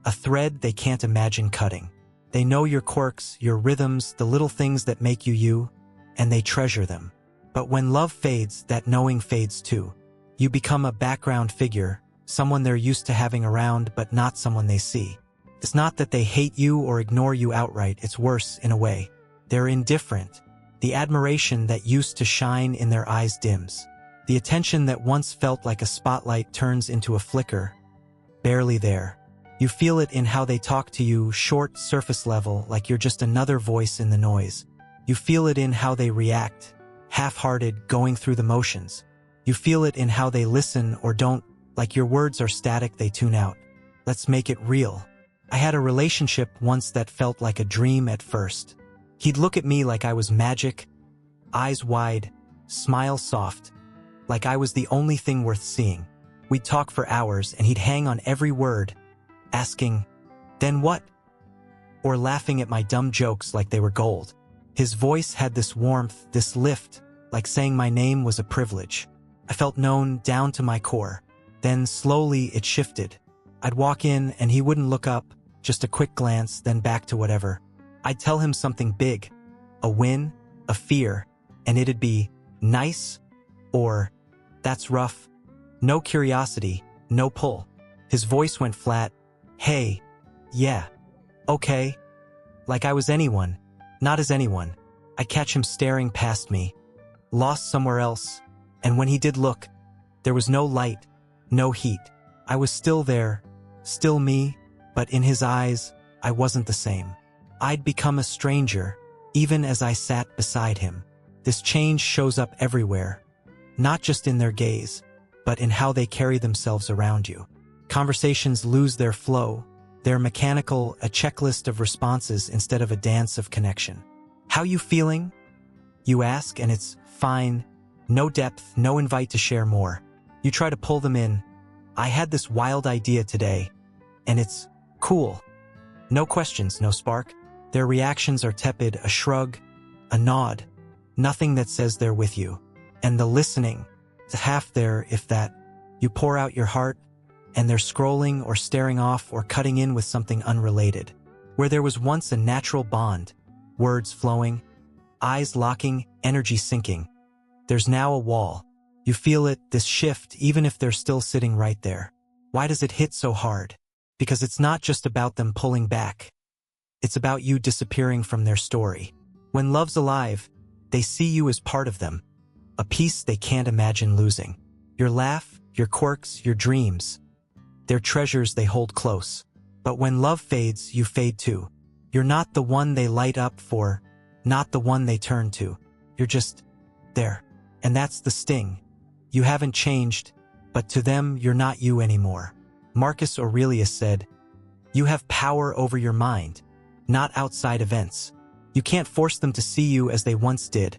A thread they can't imagine cutting. They know your quirks, your rhythms, the little things that make you you, and they treasure them. But when love fades, that knowing fades too. You become a background figure, someone they're used to having around but not someone they see. It's not that they hate you or ignore you outright, it's worse in a way. They're indifferent. The admiration that used to shine in their eyes dims. The attention that once felt like a spotlight turns into a flicker, barely there. You feel it in how they talk to you, short, surface level, like you're just another voice in the noise. You feel it in how they react, half-hearted, going through the motions. You feel it in how they listen or don't, like your words are static, they tune out. Let's make it real. I had a relationship once that felt like a dream at first. He'd look at me like I was magic, eyes wide, smile soft, like I was the only thing worth seeing. We'd talk for hours and he'd hang on every word, asking, "Then what?" or laughing at my dumb jokes like they were gold. His voice had this warmth, this lift, like saying my name was a privilege. I felt known down to my core. Then slowly it shifted. I'd walk in and he wouldn't look up, just a quick glance, then back to whatever. I'd tell him something big, a win, a fear, and it'd be, "Nice," or, "That's rough." No curiosity, no pull. His voice went flat, "Hey, yeah, okay." Like I was anyone, not as anyone. I'd catch him staring past me, lost somewhere else, and when he did look, there was no light, no heat. I was still there, still me, but in his eyes, I wasn't the same. I'd become a stranger, even as I sat beside him. This change shows up everywhere, not just in their gaze, but in how they carry themselves around you. Conversations lose their flow. They're mechanical, a checklist of responses instead of a dance of connection. "How you feeling?" you ask, and it's fine. No depth, no invite to share more. You try to pull them in. "I had this wild idea today," and it's cool. No questions, no spark. Their reactions are tepid, a shrug, a nod, nothing that says they're with you. And the listening, it's half there, if that. You pour out your heart, and they're scrolling or staring off or cutting in with something unrelated. Where there was once a natural bond, words flowing, eyes locking, energy sinking, there's now a wall. You feel it, this shift, even if they're still sitting right there. Why does it hit so hard? Because it's not just about them pulling back. It's about you disappearing from their story. When love's alive, they see you as part of them, a piece they can't imagine losing. Your laugh, your quirks, your dreams. They're treasures they hold close. But when love fades, you fade too. You're not the one they light up for, not the one they turn to. You're just there. And that's the sting. You haven't changed, but to them, you're not you anymore. Marcus Aurelius said, "You have power over your mind, not outside events. You can't force them to see you as they once did.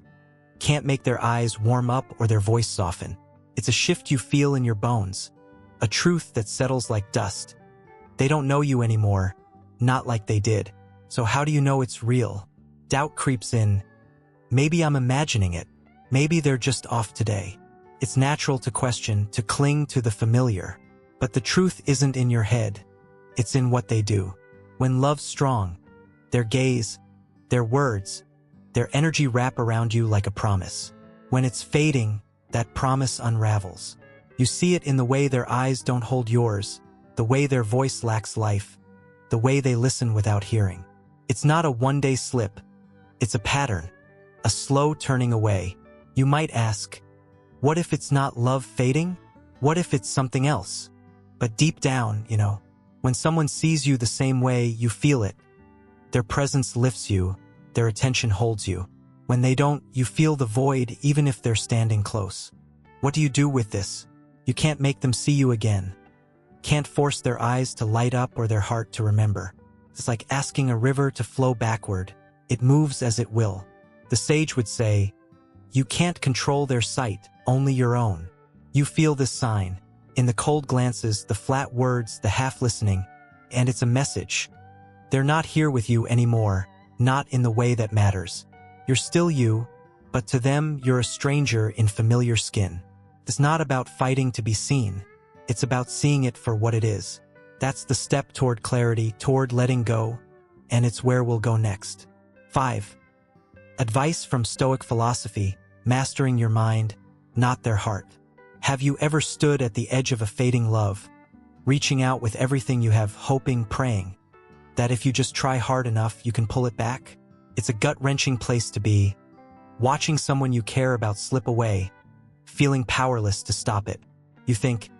Can't make their eyes warm up or their voice soften. It's a shift you feel in your bones, a truth that settles like dust. They don't know you anymore, not like they did. So how do you know it's real? Doubt creeps in. Maybe I'm imagining it. Maybe they're just off today." It's natural to question, to cling to the familiar. But the truth isn't in your head. It's in what they do. When love's strong, their gaze, their words, their energy wrap around you like a promise. When it's fading, that promise unravels. You see it in the way their eyes don't hold yours, the way their voice lacks life, the way they listen without hearing. It's not a one-day slip. It's a pattern, a slow turning away. You might ask, what if it's not love fading? What if it's something else? But deep down, when someone sees you the same way, you feel it. Their presence lifts you, their attention holds you. When they don't, you feel the void even if they're standing close. What do you do with this? You can't make them see you again. Can't force their eyes to light up or their heart to remember. It's like asking a river to flow backward. It moves as it will. The sage would say, you can't control their sight, only your own. You feel this sign, in the cold glances, the flat words, the half-listening, and it's a message. They're not here with you anymore, not in the way that matters. You're still you, but to them, you're a stranger in familiar skin. It's not about fighting to be seen. It's about seeing it for what it is. That's the step toward clarity, toward letting go, and it's where we'll go next. 5. Advice from Stoic philosophy: mastering your mind, not their heart. Have you ever stood at the edge of a fading love, reaching out with everything you have, hoping, praying that if you just try hard enough, you can pull it back? It's a gut-wrenching place to be, watching someone you care about slip away, feeling powerless to stop it. You think,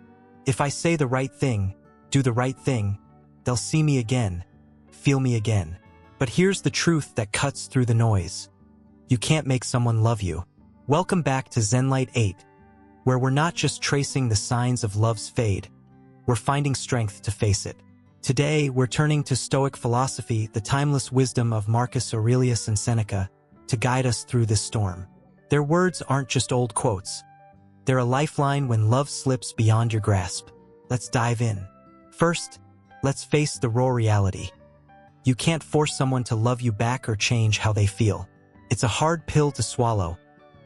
if I say the right thing, do the right thing, they'll see me again, feel me again. But here's the truth that cuts through the noise. You can't make someone love you. Welcome back to ZenLight 8, where we're not just tracing the signs of love's fade, we're finding strength to face it. Today, we're turning to Stoic philosophy, the timeless wisdom of Marcus Aurelius and Seneca, to guide us through this storm. Their words aren't just old quotes. They're a lifeline when love slips beyond your grasp. Let's dive in. First, let's face the raw reality. You can't force someone to love you back or change how they feel. It's a hard pill to swallow,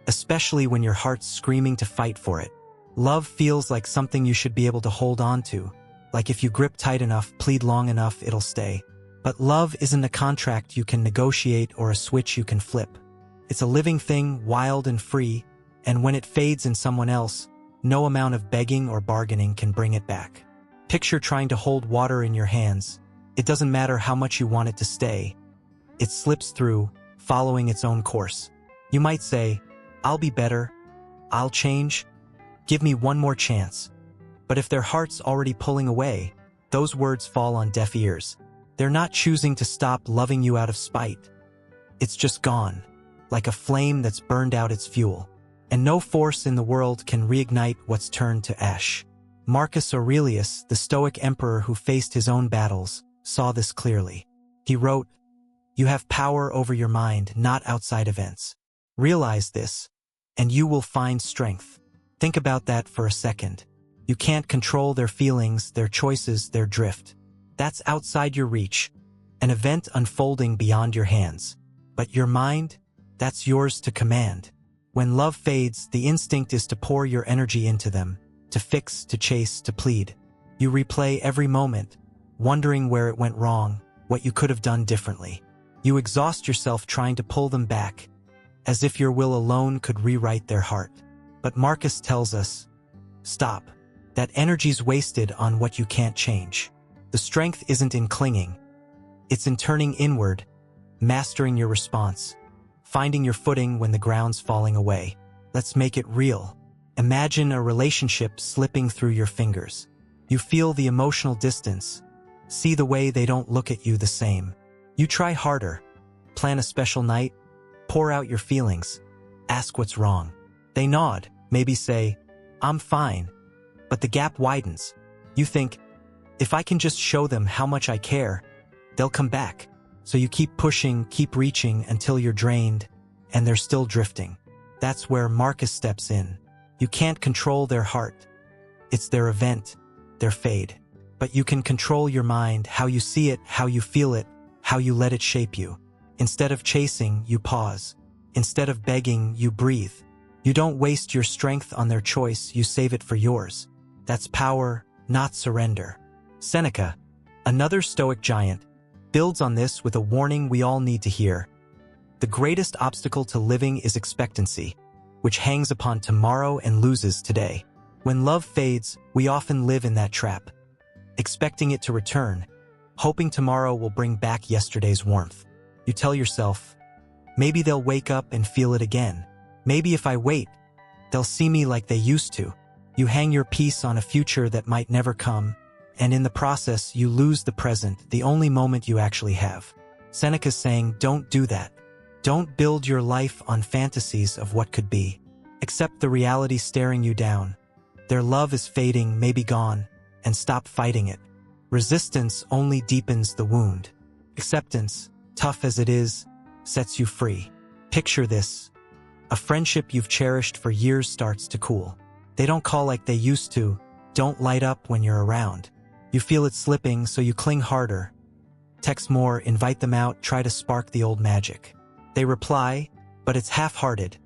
especially when your heart's screaming to fight for it. Love feels like something you should be able to hold on to, like if you grip tight enough, plead long enough, it'll stay. But love isn't a contract you can negotiate or a switch you can flip. It's a living thing, wild and free, and when it fades in someone else, no amount of begging or bargaining can bring it back. Picture trying to hold water in your hands. It doesn't matter how much you want it to stay. It slips through, following its own course. You might say, I'll be better, I'll change, give me one more chance. But if their heart's already pulling away, those words fall on deaf ears. They're not choosing to stop loving you out of spite. It's just gone, like a flame that's burned out its fuel. And no force in the world can reignite what's turned to ash. Marcus Aurelius, the Stoic emperor who faced his own battles, saw this clearly. He wrote, "You have power over your mind, not outside events. Realize this, and you will find strength." Think about that for a second. You can't control their feelings, their choices, their drift. That's outside your reach, an event unfolding beyond your hands. But your mind, that's yours to command. When love fades, the instinct is to pour your energy into them, to fix, to chase, to plead. You replay every moment, wondering where it went wrong, what you could have done differently. You exhaust yourself trying to pull them back, as if your will alone could rewrite their heart. But Marcus tells us, stop. That energy's wasted on what you can't change. The strength isn't in clinging. It's in turning inward, mastering your response, finding your footing when the ground's falling away. Let's make it real. Imagine a relationship slipping through your fingers. You feel the emotional distance, see the way they don't look at you the same. You try harder, plan a special night, pour out your feelings, ask what's wrong. They nod, maybe say, "I'm fine." But the gap widens. You think, if I can just show them how much I care, they'll come back. So you keep pushing, keep reaching until you're drained, and they're still drifting. That's where Marcus steps in. You can't control their heart. It's their event, their fade. But you can control your mind, how you see it, how you feel it, how you let it shape you. Instead of chasing, you pause. Instead of begging, you breathe. You don't waste your strength on their choice, you save it for yours. That's power, not surrender. Seneca, another Stoic giant, builds on this with a warning we all need to hear. The greatest obstacle to living is expectancy, which hangs upon tomorrow and loses today. When love fades, we often live in that trap, expecting it to return, hoping tomorrow will bring back yesterday's warmth. You tell yourself, maybe they'll wake up and feel it again. Maybe if I wait, they'll see me like they used to. You hang your peace on a future that might never come, and in the process, you lose the present, the only moment you actually have. Seneca's saying, don't do that. Don't build your life on fantasies of what could be. Accept the reality staring you down. Their love is fading, maybe gone, and stop fighting it. Resistance only deepens the wound. Acceptance, tough as it is, sets you free. Picture this. A friendship you've cherished for years starts to cool. They don't call like they used to, don't light up when you're around. You feel it slipping, so you cling harder. Text more, invite them out, try to spark the old magic. They reply, but it's half-hearted,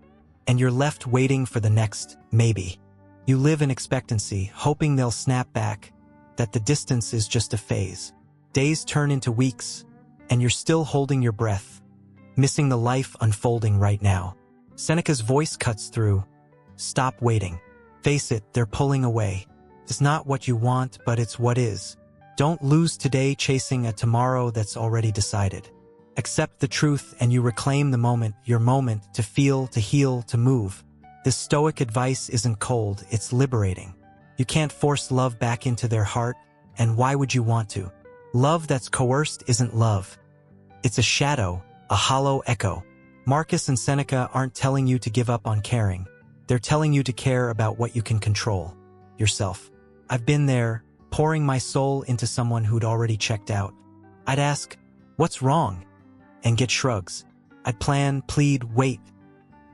and you're left waiting for the next maybe. You live in expectancy, hoping they'll snap back, that the distance is just a phase. Days turn into weeks, and you're still holding your breath, missing the life unfolding right now. Seneca's voice cuts through. Stop waiting. Face it, they're pulling away. It's not what you want, but it's what is. Don't lose today chasing a tomorrow that's already decided. Accept the truth and you reclaim the moment, your moment to feel, to heal, to move. This Stoic advice isn't cold, it's liberating. You can't force love back into their heart, and why would you want to? Love that's coerced isn't love. It's a shadow, a hollow echo. Marcus and Seneca aren't telling you to give up on caring. They're telling you to care about what you can control. Yourself. I've been there, pouring my soul into someone who'd already checked out. I'd ask, "What's wrong?" and get shrugs. I'd plan, plead, wait,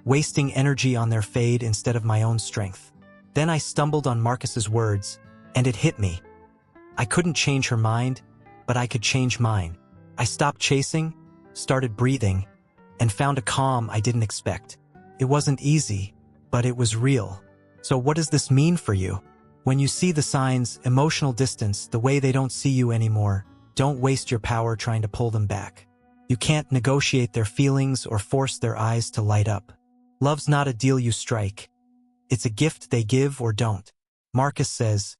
wasting energy on their fade instead of my own strength. Then I stumbled on Marcus's words, and it hit me. I couldn't change her mind, but I could change mine. I stopped chasing, started breathing, and found a calm I didn't expect. It wasn't easy, but it was real. So what does this mean for you? When you see the signs, emotional distance, the way they don't see you anymore, don't waste your power trying to pull them back. You can't negotiate their feelings or force their eyes to light up. Love's not a deal you strike. It's a gift they give or don't. Marcus says,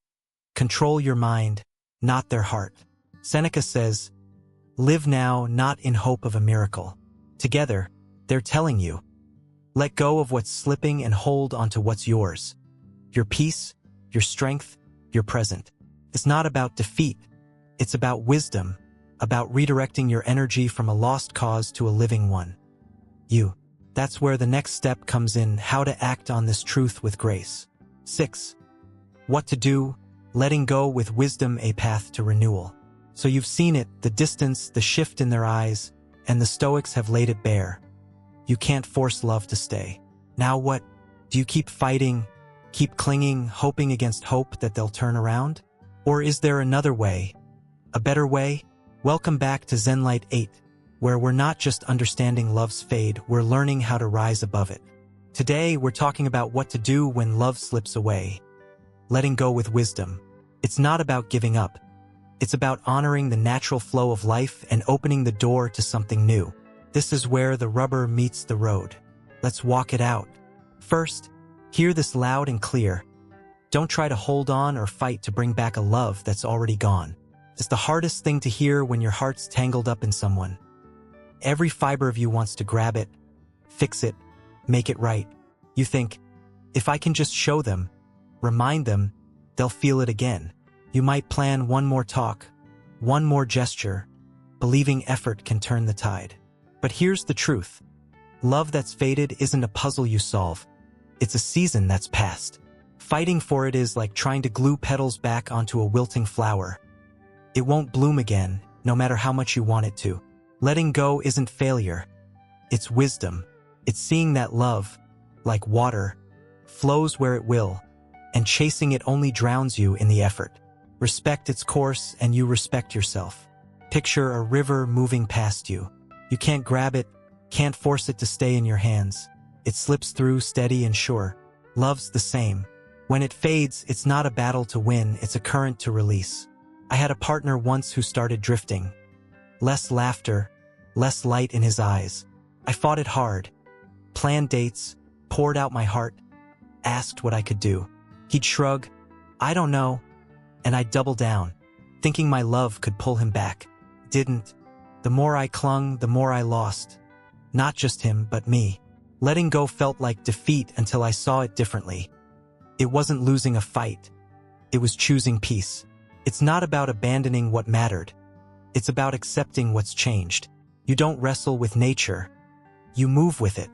control your mind, not their heart. Seneca says, live now, not in hope of a miracle. Together, they're telling you, let go of what's slipping and hold onto what's yours. Your peace, your strength, your present. It's not about defeat. It's about wisdom, about redirecting your energy from a lost cause to a living one. You. That's where the next step comes in, how to act on this truth with grace. 6. What to do, letting go with wisdom, a path to renewal. So you've seen it, the distance, the shift in their eyes, and the Stoics have laid it bare. You can't force love to stay. Now what? Do you keep fighting, keep clinging, hoping against hope that they'll turn around? Or is there another way? A better way? Welcome back to ZenLight 8, where we're not just understanding love's fade, we're learning how to rise above it. Today, we're talking about what to do when love slips away. Letting go with wisdom. It's not about giving up. It's about honoring the natural flow of life and opening the door to something new. This is where the rubber meets the road. Let's walk it out. First, hear this loud and clear. Don't try to hold on or fight to bring back a love that's already gone. It's the hardest thing to hear when your heart's tangled up in someone. Every fiber of you wants to grab it, fix it, make it right. You think, if I can just show them, remind them, they'll feel it again. You might plan one more talk, one more gesture, believing effort can turn the tide. But here's the truth. Love that's faded isn't a puzzle you solve. It's a season that's passed. Fighting for it is like trying to glue petals back onto a wilting flower. It won't bloom again, no matter how much you want it to. Letting go isn't failure. It's wisdom. It's seeing that love, like water, flows where it will, and chasing it only drowns you in the effort. Respect its course and you respect yourself. Picture a river moving past you. You can't grab it, can't force it to stay in your hands. It slips through steady and sure. Love's the same. When it fades, it's not a battle to win, it's a current to release. I had a partner once who started drifting. Less laughter, less light in his eyes. I fought it hard. Planned dates, poured out my heart, asked what I could do. He'd shrug, I don't know, and I'd double down, thinking my love could pull him back. Didn't. The more I clung, the more I lost. Not just him, but me. Letting go felt like defeat until I saw it differently. It wasn't losing a fight. It was choosing peace. It's not about abandoning what mattered. It's about accepting what's changed. You don't wrestle with nature. You move with it.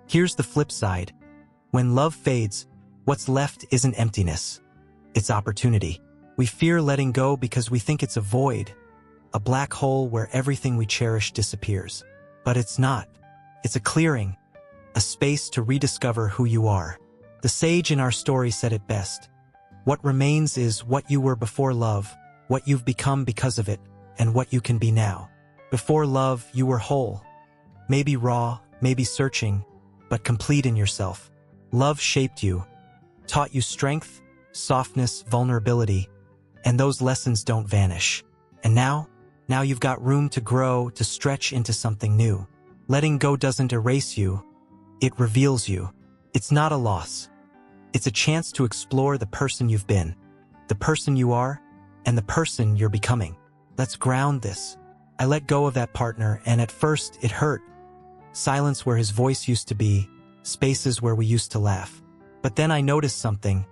Here's the flip side. When love fades, what's left isn't emptiness. It's opportunity. We fear letting go because we think it's a void, a black hole where everything we cherish disappears. But it's not. It's a clearing, a space to rediscover who you are. The sage in our story said it best. What remains is what you were before love, what you've become because of it, and what you can be now. Before love, you were whole. Maybe raw, maybe searching, but complete in yourself. Love shaped you, taught you strength, softness, vulnerability, and those lessons don't vanish. And now you've got room to grow, to stretch into something new. Letting go doesn't erase you, it reveals you. It's not a loss. It's a chance to explore the person you've been, the person you are, and the person you're becoming. Let's ground this. I let go of that partner, and at first it hurt. Silence where his voice used to be, spaces where we used to laugh. But then I noticed something.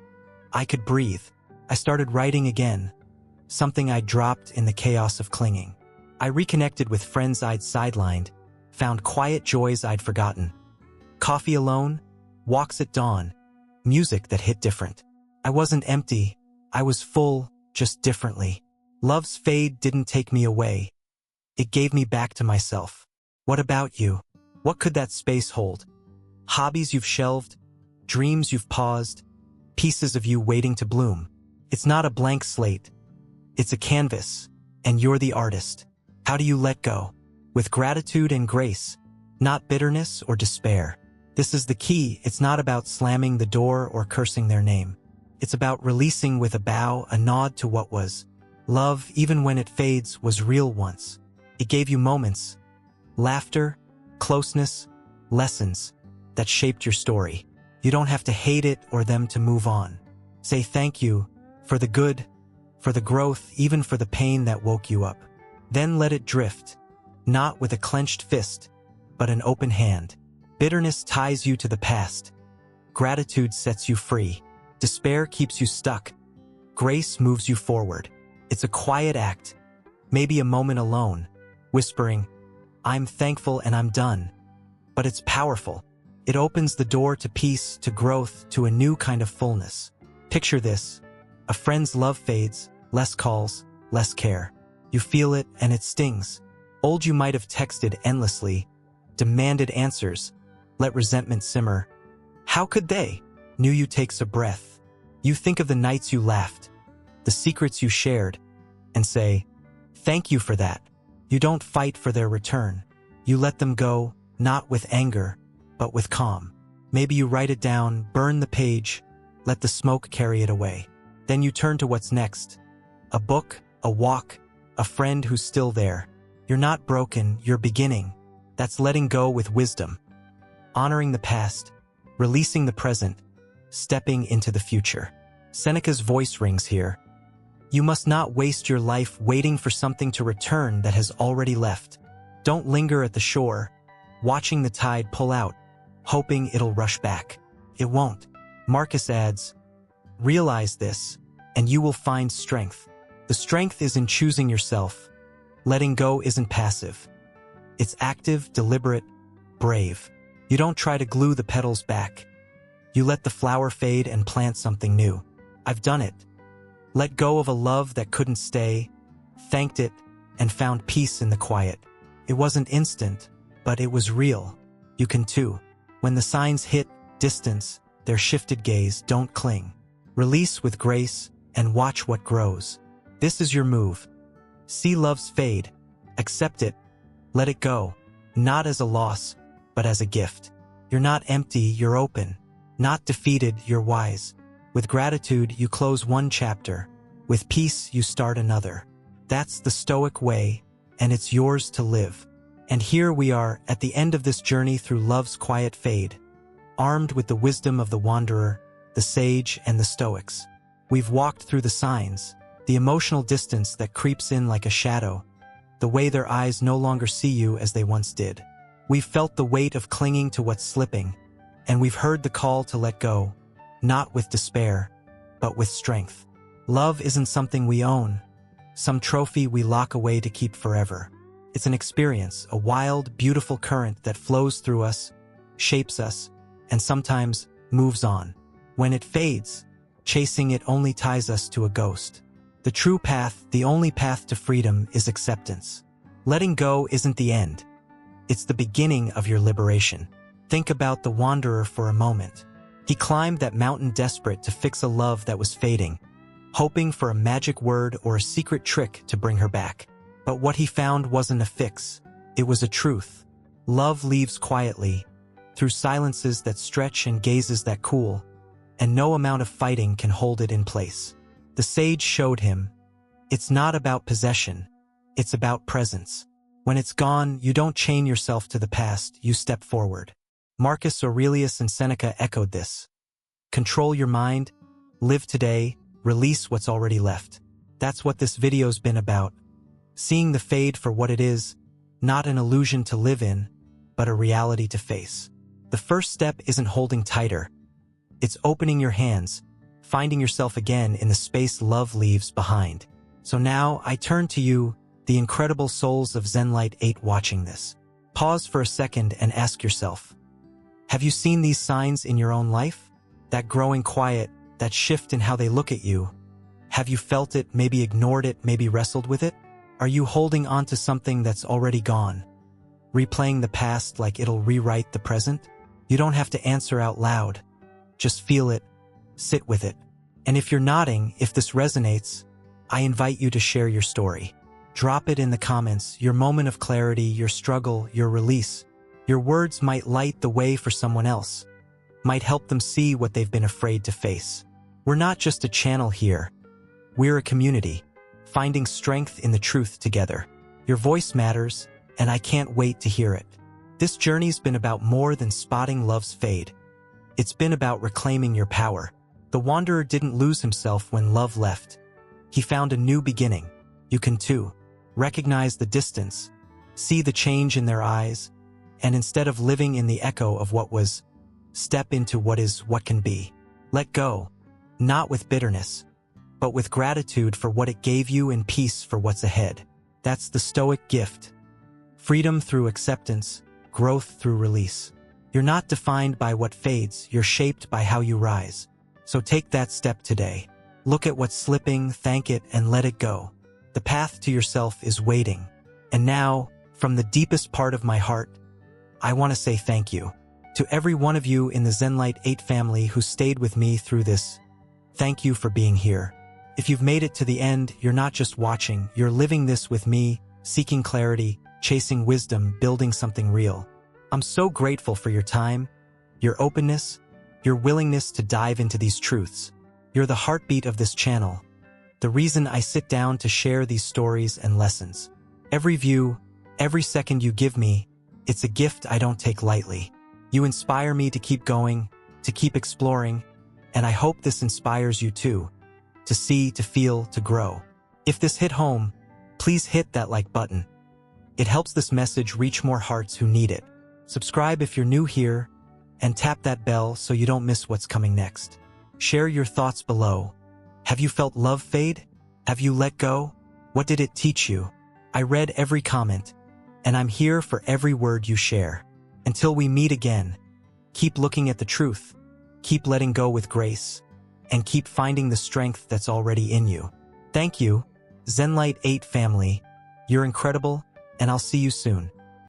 I could breathe. I started writing again, something I dropped in the chaos of clinging. I reconnected with friends I'd sidelined, found quiet joys I'd forgotten. Coffee alone, walks at dawn, music that hit different. I wasn't empty, I was full, just differently. Love's fade didn't take me away. It gave me back to myself. What about you? What could that space hold? Hobbies you've shelved, dreams you've paused, pieces of you waiting to bloom. It's not a blank slate. It's a canvas, and you're the artist. How do you let go? With gratitude and grace, not bitterness or despair. This is the key. It's not about slamming the door or cursing their name. It's about releasing with a bow, a nod to what was. Love, even when it fades, was real once. It gave you moments, laughter, closeness, lessons that shaped your story. You don't have to hate it or them to move on. Say thank you for the good, for the growth, even for the pain that woke you up. Then let it drift, not with a clenched fist, but an open hand. Bitterness ties you to the past. Gratitude sets you free. Despair keeps you stuck. Grace moves you forward. It's a quiet act, maybe a moment alone, whispering, "I'm thankful and I'm done." But it's powerful. It opens the door to peace, to growth, to a new kind of fullness. Picture this. A friend's love fades, less calls, less care. You feel it and it stings. Old you might have texted endlessly, demanded answers, let resentment simmer. How could they? New you takes a breath. You think of the nights you laughed, the secrets you shared, and say, thank you for that. You don't fight for their return. You let them go, not with anger, but with calm. Maybe you write it down, burn the page, let the smoke carry it away. Then you turn to what's next. A book, a walk, a friend who's still there. You're not broken, you're beginning. That's letting go with wisdom. Honoring the past, releasing the present, stepping into the future. Seneca's voice rings here. You must not waste your life waiting for something to return that has already left. Don't linger at the shore, watching the tide pull out, hoping it'll rush back. It won't. Marcus adds, realize this, and you will find strength. The strength is in choosing yourself. Letting go isn't passive. It's active, deliberate, brave. You don't try to glue the petals back. You let the flower fade and plant something new. I've done it. Let go of a love that couldn't stay, thanked it, and found peace in the quiet. It wasn't instant, but it was real. You can too. When the signs hit, distance, their shifted gaze, don't cling. Release with grace and watch what grows. This is your move. See love's fade. Accept it. Let it go. Not as a loss, but as a gift. You're not empty, you're open. Not defeated, you're wise. With gratitude, you close one chapter. With peace, you start another. That's the Stoic way, and it's yours to live. And here we are, at the end of this journey through love's quiet fade, armed with the wisdom of the wanderer, the sage, and the Stoics. We've walked through the signs, the emotional distance that creeps in like a shadow, the way their eyes no longer see you as they once did. We've felt the weight of clinging to what's slipping, and we've heard the call to let go, not with despair, but with strength. Love isn't something we own, some trophy we lock away to keep forever. It's an experience, a wild, beautiful current that flows through us, shapes us, and sometimes moves on. When it fades, chasing it only ties us to a ghost. The true path, the only path to freedom, is acceptance. Letting go isn't the end. It's the beginning of your liberation. Think about the wanderer for a moment. He climbed that mountain desperate to fix a love that was fading, hoping for a magic word or a secret trick to bring her back. But what he found wasn't a fix. It was a truth. Love leaves quietly, through silences that stretch and gazes that cool. and no amount of fighting can hold it in place. The sage showed him, it's not about possession, it's about presence. When it's gone, you don't chain yourself to the past, you step forward. Marcus Aurelius and Seneca echoed this. Control your mind, live today, release what's already left. That's what this video's been about. Seeing the fade for what it is, not an illusion to live in, but a reality to face. The first step isn't holding tighter. It's opening your hands, finding yourself again in the space love leaves behind. So now, I turn to you, the incredible souls of ZENLIGHT 8 watching this. Pause for a second and ask yourself, have you seen these signs in your own life? That growing quiet, that shift in how they look at you. Have you felt it, maybe ignored it, maybe wrestled with it? Are you holding on to something that's already gone? Replaying the past like it'll rewrite the present? You don't have to answer out loud. Just feel it, sit with it. And if you're nodding, if this resonates, I invite you to share your story. Drop it in the comments, your moment of clarity, your struggle, your release. Your words might light the way for someone else, might help them see what they've been afraid to face. We're not just a channel here. We're a community, finding strength in the truth together. Your voice matters, and I can't wait to hear it. This journey's been about more than spotting love's fade. It's been about reclaiming your power. The wanderer didn't lose himself when love left. He found a new beginning. You can too. Recognize the distance, see the change in their eyes, and instead of living in the echo of what was, step into what is, what can be. Let go, not with bitterness, but with gratitude for what it gave you and peace for what's ahead. That's the Stoic gift. Freedom through acceptance, growth through release. You're not defined by what fades, you're shaped by how you rise. So take that step today. Look at what's slipping, thank it, and let it go. The path to yourself is waiting. And now, from the deepest part of my heart, I want to say thank you. To every one of you in the ZENLIGHT 8 family who stayed with me through this, thank you for being here. If you've made it to the end, you're not just watching, you're living this with me, seeking clarity, chasing wisdom, building something real. I'm so grateful for your time, your openness, your willingness to dive into these truths. You're the heartbeat of this channel, the reason I sit down to share these stories and lessons. Every view, every second you give me, it's a gift I don't take lightly. You inspire me to keep going, to keep exploring, and I hope this inspires you too, to see, to feel, to grow. If this hit home, please hit that like button. It helps this message reach more hearts who need it. Subscribe if you're new here, and tap that bell so you don't miss what's coming next. Share your thoughts below. Have you felt love fade? Have you let go? What did it teach you? I read every comment, and I'm here for every word you share. Until we meet again, keep looking at the truth, keep letting go with grace, and keep finding the strength that's already in you. Thank you, ZENLIGHT 8 family. You're incredible, and I'll see you soon.